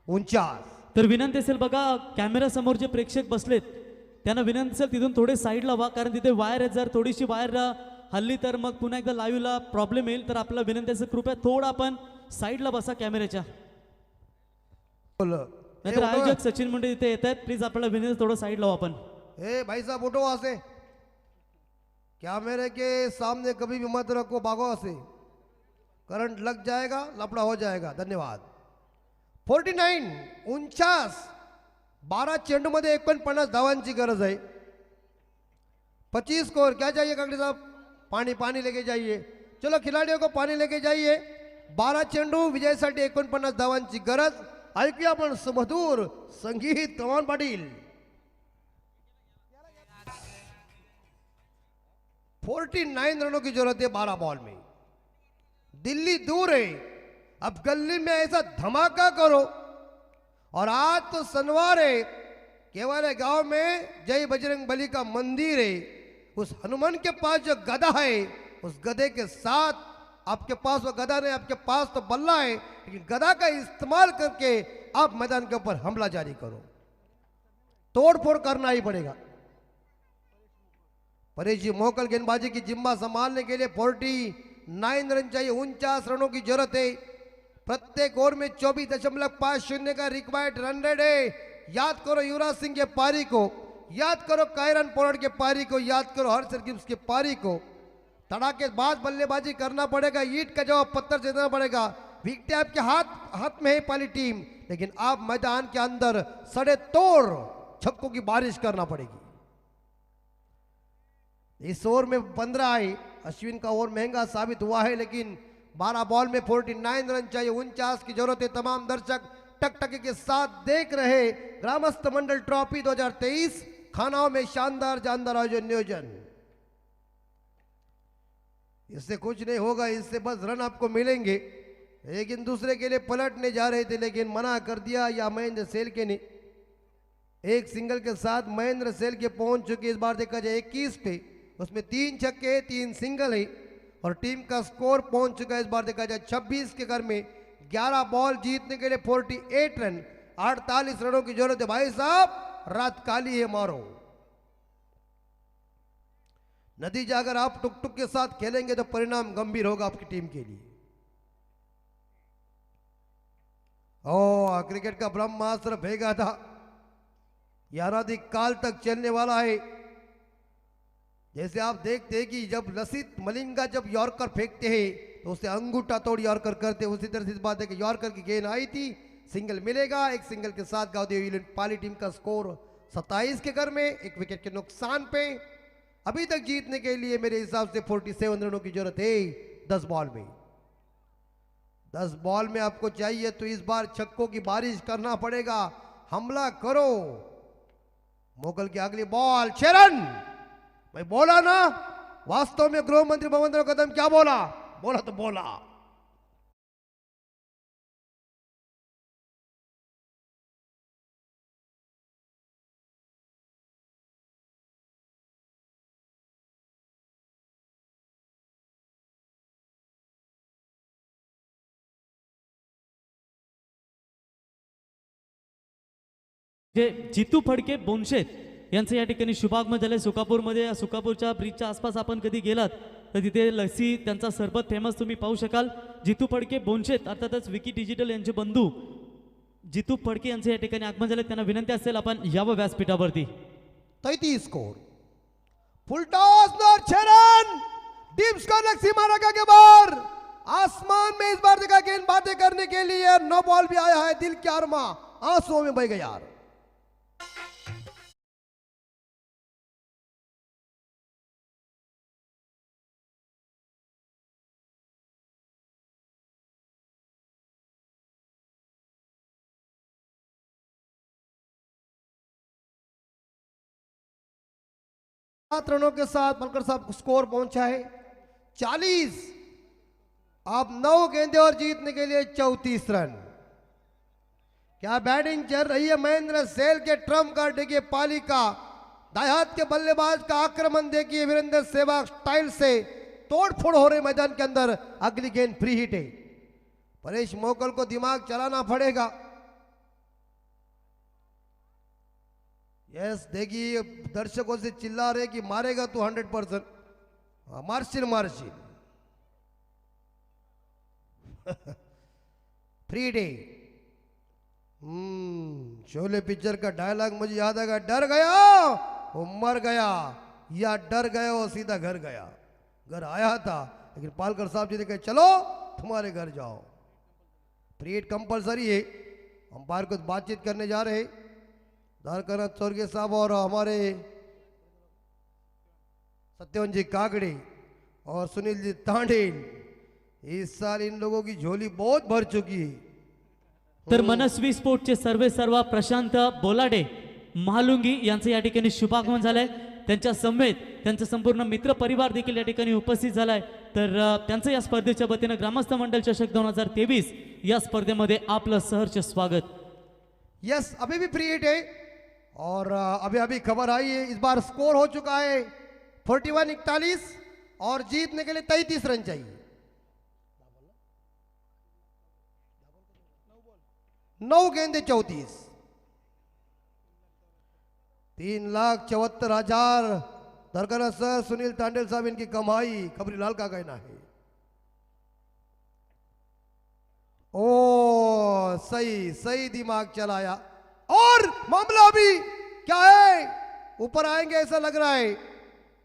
49। तर विनंती असेल बघा, कॅमेरा समोर जे प्रेक्षक बसलेत त्यांना विनंती असेल तिथून थोडे साईडला व्हा, कारण तिथे वायर आहे, जर थोडीशी वायर हल्ली तर मग पुन्हा एकदा लाईव्हला प्रॉब्लेम येईल। तर आपल्याला विनंती असेल कृपया थोडा आपण साईडला बसा कॅमेऱ्याच्या, नाहीतर आयोजक सचिन मुंडे इथे येत आहेत, प्लीज आपल्याला विनंती थोडं साईडला व्हा आपण। ए भाई साहब उठो वहां से, कैमरे के सामने कभी भी मत रखो, भागो से, करंट लग जाएगा, लफड़ा हो जाएगा। धन्यवाद। 49 12 चेंडू मध्ये 49 धावांची गरज है। 25 स्कोर क्या चाहिए काकड़ी साहब? पानी लेके जाइए। चलो खिलाडियों को पाणी लेके जाइए. 12 चेंडू विजयासाठी 49 धावांची गरज. ऐकूया आपण सुमधूर संगीत चव्हाण पाटील. 49 रनों की जरूरत है 12 बॉल में. दिल्ली दूर है, अब गली में ऐसा धमाका करो. और आज तो शनिवार है, केवल गांव में जय बजरंग बली का मंदिर है. उस हनुमान के पास जो गदा है, उस गधे के साथ आपके पास वो गदा नहीं, आपके पास तो बल्ला है, लेकिन गदा का इस्तेमाल करके आप मैदान के ऊपर हमला जारी करो. तोड़फोड़ करना ही पड़ेगा. परेश जी मोकल गेंदबाजी की जिम्मा संभालने के लिए 49 रन चाहिए. 49 रनों की जरूरत है. प्रत्येक ओवर में 24.50 का रिक्वायर्ड रन रेट है. याद करो युवराज सिंह के पारी को, याद करो कायरन पोलार्ड के पारी को, याद करो हर्षद गिब्स के पारी को. तड़ाकेबाज बल्लेबाजी करना पड़ेगा. ईंट का जवाब पत्थर से देना पड़ेगा. विकेट आपके हाथ में है पहली टीम, लेकिन आप मैदान के अंदर सड़े तोड़ छक्कों की बारिश करना पड़ेगी. इस ओवर में 15 आई. अश्विन का ओवर महंगा साबित हुआ है, लेकिन 12 बॉल में 49 रन चाहिए. 49 की जरूरत है. तमाम दर्शक टकटकी के साथ देख रहे ग्रामस्थ मंडल ट्रॉफी 2023 खानाओं में शानदार जानदार आयोजन नियोजन. इससे कुछ नहीं होगा, इससे बस रन आपको मिलेंगे. लेकिन दूसरे के लिए पलटने जा रहे थे, लेकिन मना कर दिया या महेंद्र सेल के ने. एक सिंगल के साथ महेंद्र सेल के पहुंच चुके. इस बार देखा जाए 21 पे, उसमें 3 छक्के 3 सिंगल है और टीम का स्कोर पहुंच चुका है. इस बार देखा जाए 26 के घर में 11 बॉल जीतने के लिए 48 रन, 48 रनों की जरूरत है. भाई साहब रात काली है, मारो. नतीजा अगर आप टुक टुक के साथ खेलेंगे तो परिणाम गंभीर होगा आपकी टीम के लिए. क्रिकेट का ब्रह्मास्त्र फेंका था, यह अनादिक काल तक चलने वाला है. जैसे आप देखते हैं कि जब लसित मलिंगा जब यॉर्कर फेंकते हैं तो उसे अंगूठा तोड़ यॉर्कर करते हैं. उसी तरह से इस बात है कि यॉर्कर की गेंद आई थी, सिंगल मिलेगा. एक सिंगल के साथ गांव पाली टीम का स्कोर 27 के घर में, एक विकेट के नुकसान पे. अभी तक जीतने के लिए मेरे हिसाब से 47 रनों की जरूरत है 10 बॉल में. 10 बॉल में आपको चाहिए तो इस बार छक्कों की बारिश करना पड़ेगा. हमला करो. मोगल की अगली बॉल 6 रन. भाई बोला ना, वास्तव में गृह मंत्री भवंद्र कदम क्या बोला तो बोला. जे जितू फडके बोनशेत यांचं या ठिकाणी शुभागमन झाले. सुकापूरमध्ये, या सुकापूरच्या ब्रिजच्या आसपास आपण कधी गेलात तर तिथे लस्सी, त्यांचा सरबत फेमस तुम्ही पाहू शकाल. जितू फडके बोनशेत अर्थातच विकी डिजिटल यांचे बंधू जितू फडके यांचे या ठिकाणी आगमन झाले. त्यांना विनंती असेल आपण यावं व्यासपीठावरती. 33 स्कोर, फुल टॉस और 6 रन. डीप स्कोर सीमा रेखा के बाहर. आसमान में इस बार देखा गेंद बातें करने के लिए नो बॉल भी आया है. दिल की आरमा आंसुओं में बह गया यार. सात रनों के साथ मलकर साहब स्कोर पहुंचा है 40. आप 9 गेंदे और जीतने के लिए 34 रन. क्या बैटिंग चल रही है महेंद्र सेल के. ट्रम्प कार्ड देखिए पाली का. दायात के बल्लेबाज का आक्रमण देखिए वीरेंद्र सहवाग स्टाइल से. तोड़फोड़ हो रही मैदान के अंदर. अगली गेंद फ्री हिट है. परेश मोकल को दिमाग चलाना पड़ेगा. यस देखिए दर्शकों से चिल्ला रहे कि मारेगा तो 100%. मार्शिल फ्री डे. शोले पिक्चर का डायलॉग मुझे याद आएगा. डर गया वो मर गया, या डर गया वो सीधा घर गया. घर आया था लेकिन पालकर साहब जी ने कहा चलो तुम्हारे घर जाओ. फ्री हिट कंपलसरी है. अंपायर को बातचीत करने जा रहे द्वारकानाथ स्वर्गीय साहब और हमारे सत्यवन जी कागड़े और सुनील जी तांडेल, इस साल इन लोगों की झोली बहुत भर चुकी है। तर मनस्वी स्पोर्टचे सर्व प्रशांत बोलाडे महालुंगी यांचं या ठिकाणी शुभागमन झालंय। त्यांच्या समेत त्यांचा संपूर्ण मित्र परिवार देखील या ठिकाणी उपस्थित झालाय। तर त्यांचं या स्पर्धेच्या वतीनं ग्रामस्थ मंडल चषक 2023 या स्पर्धेमध्ये आपलं सहर्ष स्वागत। यस, अभी भी फ्री हिट है और अभी अभी खबर आई है, इस बार स्कोर हो चुका है 41-41 और जीतने के लिए 33 रन चाहिए। 9 गेंदे 34, 3,74,000 दरगाना सर सुनील तांडेल साहब इनकी कमाई, खबरी लाल का कहना है। ओ सही सही दिमाग चलाया और मामला अभी क्या है, ऊपर आएंगे ऐसा लग रहा है,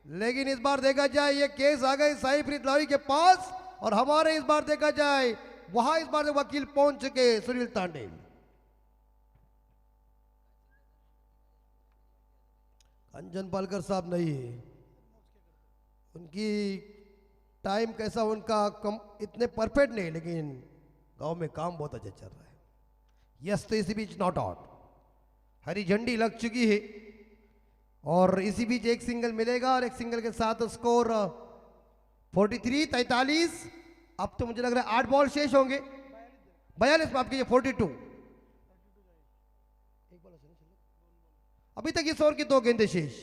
लेकिन इस बार देखा जाए ये केस आ गए साईप्रीत लावी के पास और हमारे इस बार देखा जाए वहां इस बार वकील पहुंच चुके सुनील तांडेल। कंचन पालकर साहब नहीं है, उनकी टाइम कैसा उनका कम इतने परफेक्ट नहीं, लेकिन गांव में काम बहुत अच्छा चल रहा है। यस, तो इसी बीच नॉट आउट, हरी झंडी लग चुकी है और इसी बीच एक सिंगल मिलेगा और एक सिंगल के साथ स्कोर 43-43। अब तो मुझे लग रहा है 8 बॉल शेष होंगे, 42 माफ कीजिए 42। अभी तक इस ओवर की 2 गेंदें शेष।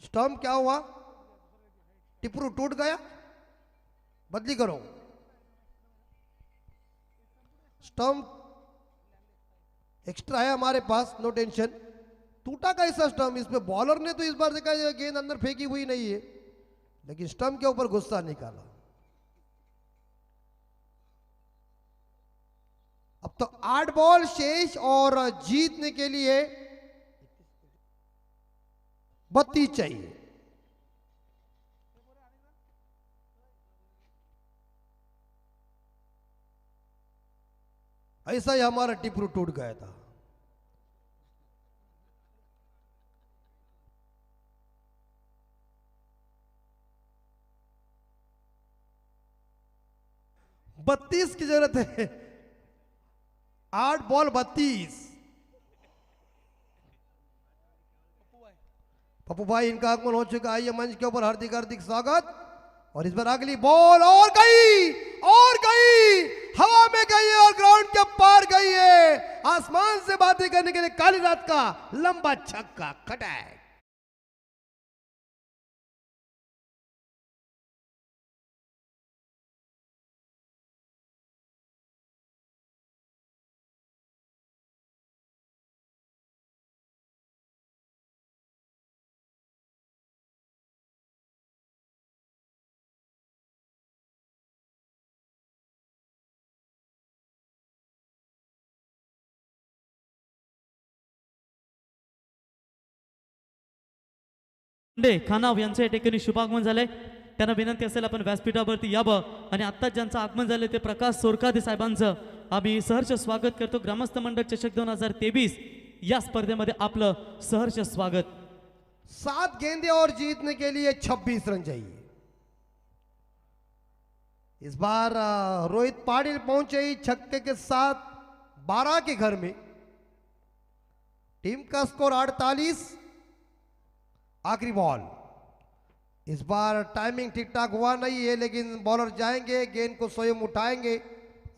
स्टंप क्या हुआ, टिपरू टूट गया, बदली करो। स्टंप एक्स्ट्रा है हमारे पास, नो टेंशन। टूटा कैसा स्टंप, इसमें बॉलर ने तो इस बार देखा गेंद अंदर फेंकी हुई नहीं है, लेकिन स्टंप के ऊपर गुस्सा निकाला। अब तो 8 बॉल शेष और जीतने के लिए 32 चाहिए। ऐसा ही हमारा टिपरू टूट गया था। बत्तीस की जरूरत है, 8 बॉल 32। पप्पू भाई इनका आगमन हो चुका है, ये मंच के ऊपर हार्दिक हार्दिक स्वागत। और इस बार अगली बॉल और गई हवा में गई है और ग्राउंड के पार गई है। आसमान से बातें करने के लिए काली रात का लंबा छक्का कटैक। खानाव यांचं या ठिकाणी शुभागमन झालंय। त्यांना विनंती असेल आपण व्यासपीठावरती यावं आणि आत्ताच ज्यांचं आगमन झालं ते प्रकाश सोरकादे साहेबांचं आम्ही सहर्ष स्वागत करतो। ग्रामस्थ मंडळ चषक 2023 या स्पर्धेमध्ये आपलं सहर्ष स्वागत। 7 गेंदे और जीतने के लिए 26 रन चाहिए। इस बार रोहित पाटिल पहुंचे ही छक्के के साथ 12 के घर में। टीम का स्कोर 48। आखिरी बॉल, इस बार टाइमिंग ठीक ठाक हुआ नहीं है, लेकिन बॉलर जाएंगे, गेंद को स्वयं उठाएंगे।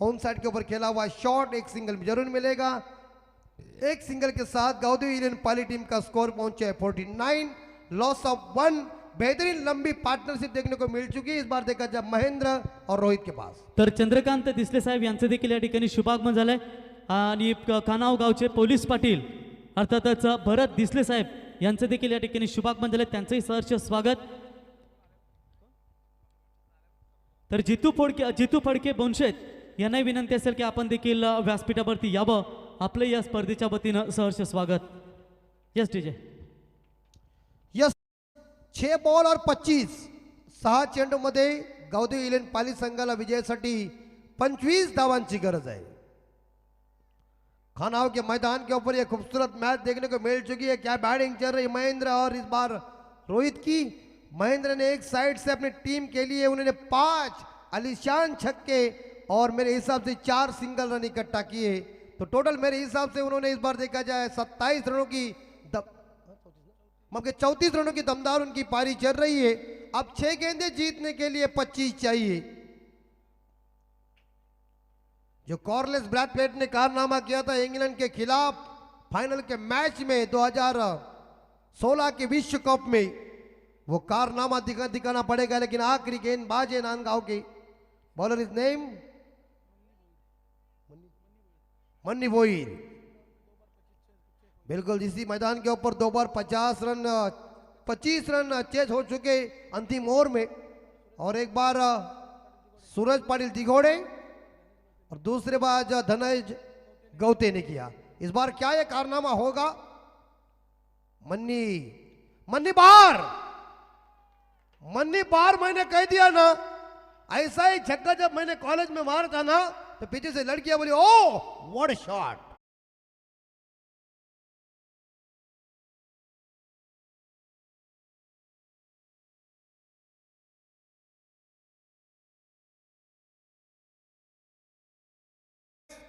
ऑन साइड के ऊपर खेला हुआ शॉट एक सिंगल जरूर मिलेगा। एक सिंगल के साथ गाउदेवी इंडियन पाली टीम का स्कोर पहुंचे है 49, लॉस ऑफ 1। बेहतरीन लंबी पार्टनरशिप देखने को मिल चुकी है इस बार देखा जाए महेंद्र और रोहित के पास। तर चंद्रकांत दिसले साहेब यांचं देखील या ठिकाणी शुभागमन झालंय आणि खानाव गावचे पोलीस पाटील अर्थातच भरत दिसले साहेब यांचं देखील या ठिकाणी शुभागमन झालंय, त्यांचंही सहर्ष स्वागत। तर जितू फडके बोनशेत यांनाही विनंती असेल की आपण देखील व्यासपीठावरती यावं, आपलं या स्पर्धेच्या वतीनं सहर्ष स्वागत। Yes DJ. यस, 6 बॉल और 25, 6 चेंडूमध्ये गावदेवी इंडियन पाली संघाला विजयासाठी 25 धावांची गरज आहे। खानाव के मैदान के ऊपर ये खूबसूरत मैच देखने को मिल चुकी है। क्या बैटिंग चल रही महेंद्र और इस बार रोहित की। महेंद्र ने एक साइड से अपनी टीम के लिए उन्होंने 5 आलीशान छक्के और मेरे हिसाब से 4 सिंगल रन इकट्ठा किए। तो टोटल मेरे हिसाब से उन्होंने इस बार देखा जाए 27 रनों की 34 रनों की दमदार उनकी पारी चल रही है। अब 6 गेंदें जीतने के लिए 25 चाहिए। जो कॉर्लेस ब्रैथवेट ने कारनामा किया था इंग्लैंड के खिलाफ फाइनल के मैच में 2016 के विश्व कप में, वो कारनामा दिखाना पड़ेगा। लेकिन आखिरी गेंदबाज है नांदगांव की, बॉलर इज नेम मन्नी वोइर। बिल्कुल इसी मैदान के ऊपर 2 बार 25 रन चेज हो चुके अंतिम ओवर में, और एक बार सूरज पाटिल दिघोड़े और दूसरे बार धनंजय गौते ने किया। इस बार क्या यह कारनामा होगा? मन्नी बार मैंने कह दिया ना, ऐसा ही छक्का जब मैंने कॉलेज में मारा था ना, तो पीछे से लड़कियां बोली ओ व्हाट अ शॉट।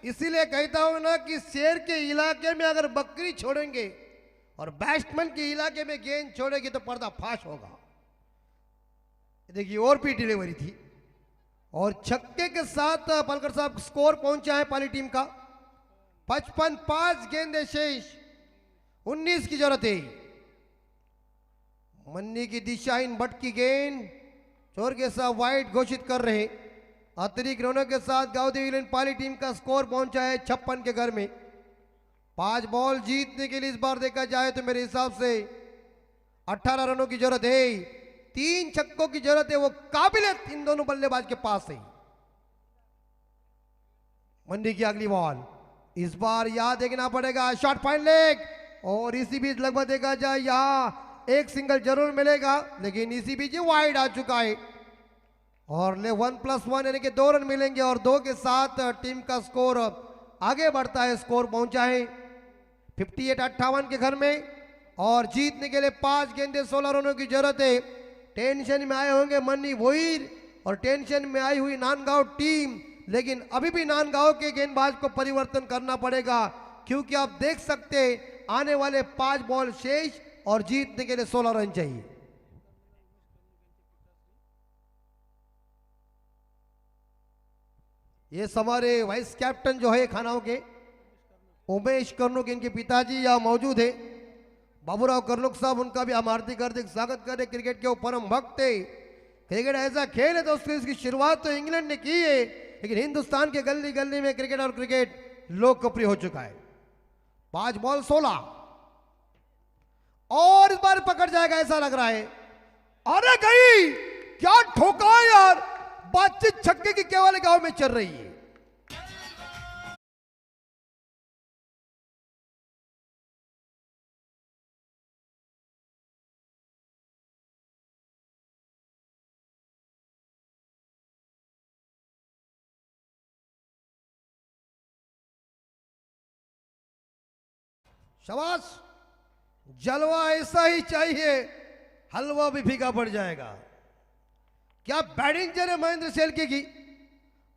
इसीलिए कहता हूं ना कि शेर के इलाके में अगर बकरी छोड़ेंगे और बैट्समैन के इलाके में गेंद छोड़ेगी तो पर्दाफाश होगा। देखिए और भी डिलीवरी थी और छक्के के साथ पालकर साहब स्कोर पहुंचा है पाली टीम का 55। 5 गेंदें शेष, 19 की जरूरत है। मन्नी की दिशाहीन बट की गेंद चोर के साथ वाइड घोषित कर रहे। अतिरिक्त रनों के साथ गांवदेवी इंग्लैंड पाली टीम का स्कोर पहुंचा है 56 के घर में। 5 बॉल जीतने के लिए इस बार देखा जाए तो मेरे हिसाब से 18 रनों की जरूरत है। 3 छक्कों की जरूरत है, वो काबिलियत इन दोनों बल्लेबाज के पास है। मंडी की अगली बॉल, इस बार याद देखना पड़ेगा शॉट फाइन लेग, और इसी बीच लगभग देखा जाए यहां एक सिंगल जरूर मिलेगा, लेकिन इसी बीच वाइड आ चुका है और 1+1 यानी कि 2 रन मिलेंगे और 2 के साथ टीम का स्कोर आगे बढ़ता है। स्कोर पहुंचा है 58-58 के घर में और जीतने के लिए 5 गेंदें 16 रनों की जरूरत है। टेंशन में आए होंगे मन्नी वोइर और टेंशन में आई हुई नांदगांव टीम, लेकिन अभी भी नांदगांव के गेंदबाज को परिवर्तन करना पड़ेगा, क्योंकि आप देख सकते हैं आने वाले 5 बॉल शेष और जीतने के लिए 16 रन चाहिए। ये हमारे वाइस कैप्टन जो है खानाओं के उमेश कर्णुक, इनके पिताजी यहाँ मौजूद है, बाबूराव कर्णुक साहब, उनका भी हम हार्दिक स्वागत करें। क्रिकेट के वो परम भक्त है। क्रिकेट ऐसा खेल है दोस्तों, इसकी शुरुआत तो इंग्लैंड ने की है, लेकिन हिंदुस्तान के गली गली में क्रिकेट लोकप्रिय हो चुका है। 5 बॉल 16 और इस बार पकड़ जाएगा ऐसा लग रहा है। अरे गई, क्या ठोका यार, बातचीत छक्के की केवल गांव में चल रही है। शाबाश, जलवा ऐसा ही चाहिए, हलवा भी फीका पड़ जाएगा। क्या बैटिंग है महेंद्र शेलके की।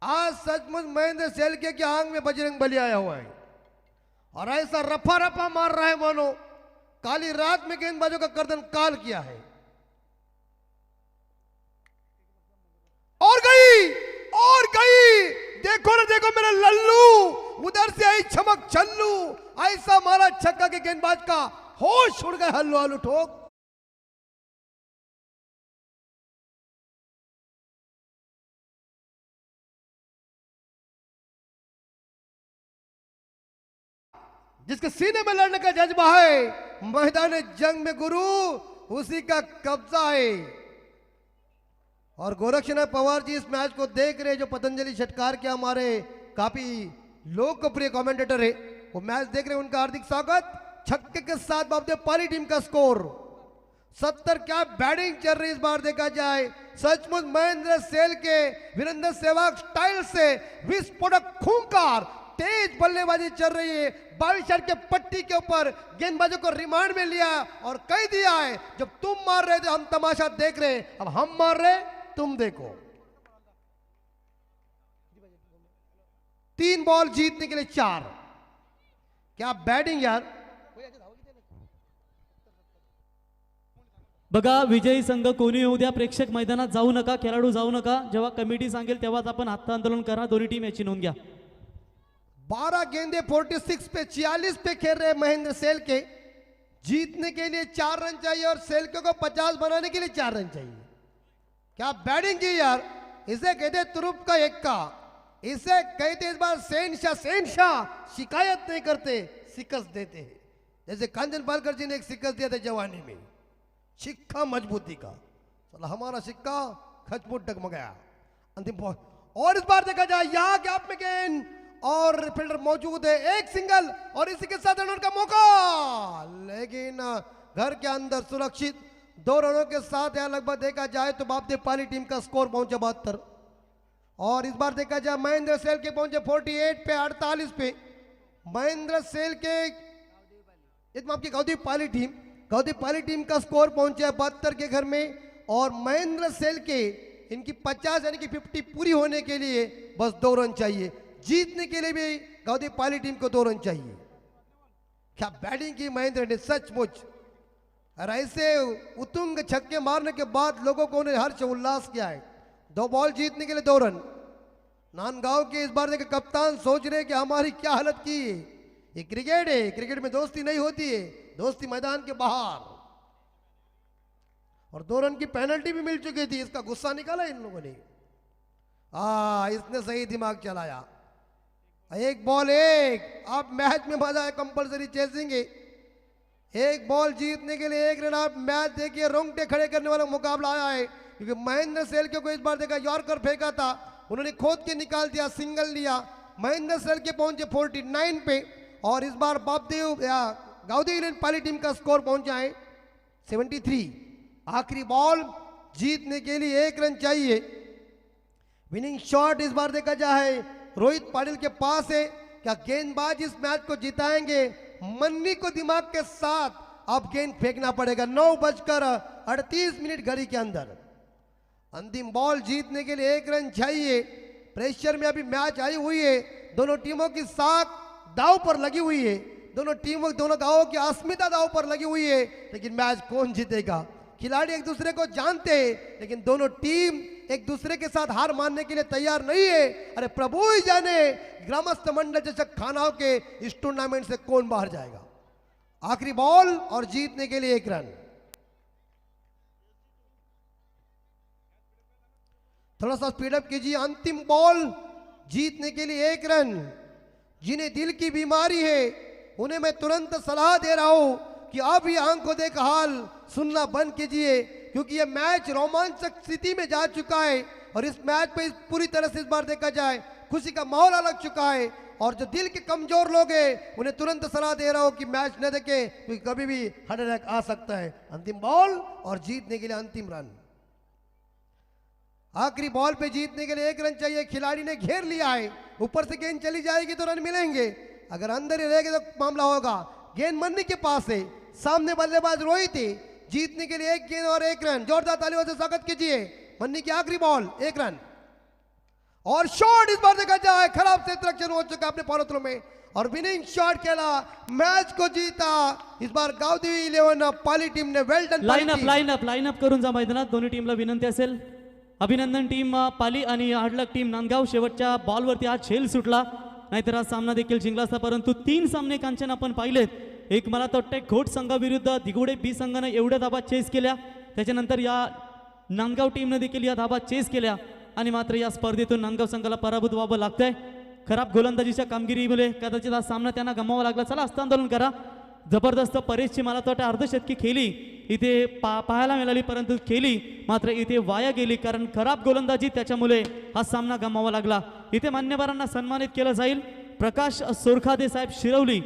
आज सचमुच महेंद्र शेलके के आंग में बजरंग बली आया हुआ है और ऐसा रफा रफा मार रहा है मानो काली रात में गेंदबाजों का गर्दन काल किया है। और गई, देखो ना देखो मेरा लल्लू, उधर से आई चमक छल्लू, ऐसा मारा छक्का के गेंदबाज का होश उड़ गए, हल्लू हल्लू ठोक। जिसके सीने में लड़ने का जज्बा है, मैदान जंग में गुरु उसी का कब्जा है। और गोरक्षनाथ पवार जी इस मैच को देख रहे, जो पतंजलि षटकार के हमारे काफी लोकप्रिय कमेंटेटर है, वो मैच देख रहे, उनका हार्दिक स्वागत। छक्के के साथ बाबू पाली टीम का स्कोर 70। क्या बैटिंग चल रही इस बार देखा जाए, सचमुच महेंद्र शेलके वीरेंद्र सहवाग स्टाइल से विस्फोटक खूंखार तेज बल्लेबाजी चल रही है। 22 रन के पट्टी के ऊपर गेंदबाजों को रिमांड में लिया और कह दिया है जब तुम मार रहे थे हम तमाशा देख रहे हैं, अब हम मार रहे तुम देखो। 3 बॉल जीतने के लिए 4। क्या बैटिंग यार। बघा विजयी संघ कोणी येऊ द्या, प्रेक्षक मैदानात जाऊ नका, खेळाडू जाऊ नका, जेव्हा कमिटी सांगेल तेव्हाच आपण हात आंदोलन करा। दोन्ही टीम याची नोंद घ्या। 12 गेंदे 46 पे 46 पे खेल रहे महेंद्र सेल के। जीतने के लिए 4 रन चाहिए और सेल्के को 50 बनाने के लिए 4 रन चाहिए। क्या बैटिंग की यार। इसे कहते तुरुप का एक्का, इसे कहते इस बार सेनशाह शिकायत नहीं करते, शिकस्त देते हैं। जैसे कांजन पालकर जी ने एक शिकस्त दिया था जवानी में, सिक्का मजबूती का। चलो हमारा सिक्का खचमुट डगमगाया। अंतिम बॉल और इस बार देखा जाए यहाँ गैप में गेंद और फील्डर मौजूद है, एक सिंगल और इसी के साथ रन का मौका, लेकिन घर के अंदर सुरक्षित 2 रनों के साथ यहाँ लगभग देखा जाए तो बापदेव पाली टीम का स्कोर पहुंचा 72। और इस बार देखा जाए महेंद्र सेल के पहुंचे 48 पे 48 पे। महेंद्र सेल के आपकी गौदीप पाली टीम का स्कोर पहुंचा 72 के घर में। और महेंद्र सेल के इनकी 50 यानी कि 50 पूरी होने के लिए बस 2 रन चाहिए। जीतने के लिए भी गौदीप पाली टीम को 2 रन चाहिए। क्या बैटिंग की महेंद्र ने सचमुच। और ऐसे उतुंग छक्के मारने के बाद लोगों को उन्हें हर्ष उल्लास किया है। 2 बॉल जीतने के लिए 2 रन। नांदगांव के इस बार के कप्तान सोच रहे कि हमारी क्या हालत की है। ये क्रिकेट है, क्रिकेट में दोस्ती नहीं होती है, दोस्ती मैदान के बाहर। और 2 रन की पेनल्टी भी मिल चुकी थी, इसका गुस्सा निकाला इन लोगों ने। इसने सही दिमाग चलाया। 1 बॉल 1। अब मैच में मजा है, कंपलसरी चेसिंग है। 1 बॉल जीतने के लिए 1 रन। आप मैच देखिए, रोंगटे खड़े करने वाला मुकाबला आया है, क्योंकि महेंद्र सेल्के को इस बार देखा यॉर्कर फेंका था, उन्होंने खोद के निकाल दिया, सिंगल लिया। महेंद्र सेल्के पहुंचे 49 पे और इस बार गौदीप पाली टीम का स्कोर पहुंचा है 73। आखिरी बॉल जीतने के लिए 1 रन चाहिए। विनिंग शॉट इस बार देखा जाए रोहित पाटिल के पास है। क्या गेंदबाज इस मैच को जिताएंगे। मन्नी को दिमाग के साथ अब गेंद फेंकना पड़ेगा। 9:38 घड़ी के अंदर। अंतिम बॉल जीतने के लिए 1 रन चाहिए। प्रेशर में अभी मैच आई हुई है, दोनों टीमों की साख दाव पर लगी हुई है, दोनों गांवों की अस्मिता दाव पर लगी हुई है। लेकिन मैच कौन जीतेगा। खिलाड़ी एक दूसरे को जानते हैं, लेकिन दोनों टीम एक दूसरे के साथ हार मानने के लिए तैयार नहीं है। अरे प्रभु ही जाने ग्रामस्थ मंडल जैसे खानाओं के इस टूर्नामेंट से कौन बाहर जाएगा। आखिरी बॉल और जीतने के लिए 1 रन। थोड़ा सा स्पीडअप कीजिए। अंतिम बॉल जीतने के लिए 1 रन। जिन्हें दिल की बीमारी है उन्हें मैं तुरंत सलाह दे रहा हूं कि आप ये आंखों देख हाल सुनना बंद कीजिए, क्योंकि ये मैच रोमांचक स्थिति में जा चुका है। और इस मैच पे पूरी तरह से इस बार देखा जाए खुशी का माहौल अलग चुका है। और जो दिल के कमजोर लोग हैं उन्हें तुरंत सलाह दे रहा हूं कि मैच न देखें, क्योंकि कभी भी हार्ट अटैक आ सकता है। अंतिम बॉल और जीतने के लिए अंतिम रन। आखिरी बॉल पे जीतने के लिए 1 रन चाहिए। खिलाड़ी ने घेर लिया है, ऊपर से गेंद चली जाएगी तो रन मिलेंगे, अगर अंदर ही रहेगा तो मामला होगा। गेंद मन्नी के पास है, सामने बल्लेबाज रोहित है। जीतने के लिए 1 गेंद और 1 रन। जोरदार तालियों से स्वागत कीजिए। मन्नी की आखिरी बॉल 1 रन और शॉट इस बार देखा जाए खराब से इंटरेक्शन हो चुका अपने फॉलो में और विनिंग शॉट खेला, मैच को जीता इस बार गावदेवी 11 पाली टीम ने। Well done. लाईन अप करून जा मैदानात। दोन्ही टीमला विनंती असेल। अभिनंदन टीम पाली आणि हडलक टीम नांदगाव। शेवटच्या बॉलवरती आज झेल सुटला, नाहीतर आज सामना देखील जिंकला असता, परंतु 3 सामने कांचन आपण पाहिलेत। एक मला तर वाटते घोट संघाविरुद्ध दिगोडे बी संघाने एवढ्या धाबा चेस केल्या, त्याच्यानंतर या नांदगाव टीमने देखील या धाबा चेस केल्या आणि मात्र या स्पर्धेतून नांदगाव संघाला पराभूत व्हावं लागतंय। खराब गोलंदाजीच्या कामगिरीमुळे कदाचित हा सामना त्यांना गमावा लागला। चला हस्तांदोलन करा। जबरदस्त परेशची मला तर वाटते अर्धशतकी खेळी इथे पाहायला मिळाली, परंतु खेळी मात्र इथे वाया गेली, कारण खराब गोलंदाजी त्याच्यामुळे हा सामना गमावा लागला। इथे मान्यवरांना सन्मानित केलं जाईल। प्रकाश सोरखादे साहेब शिरवली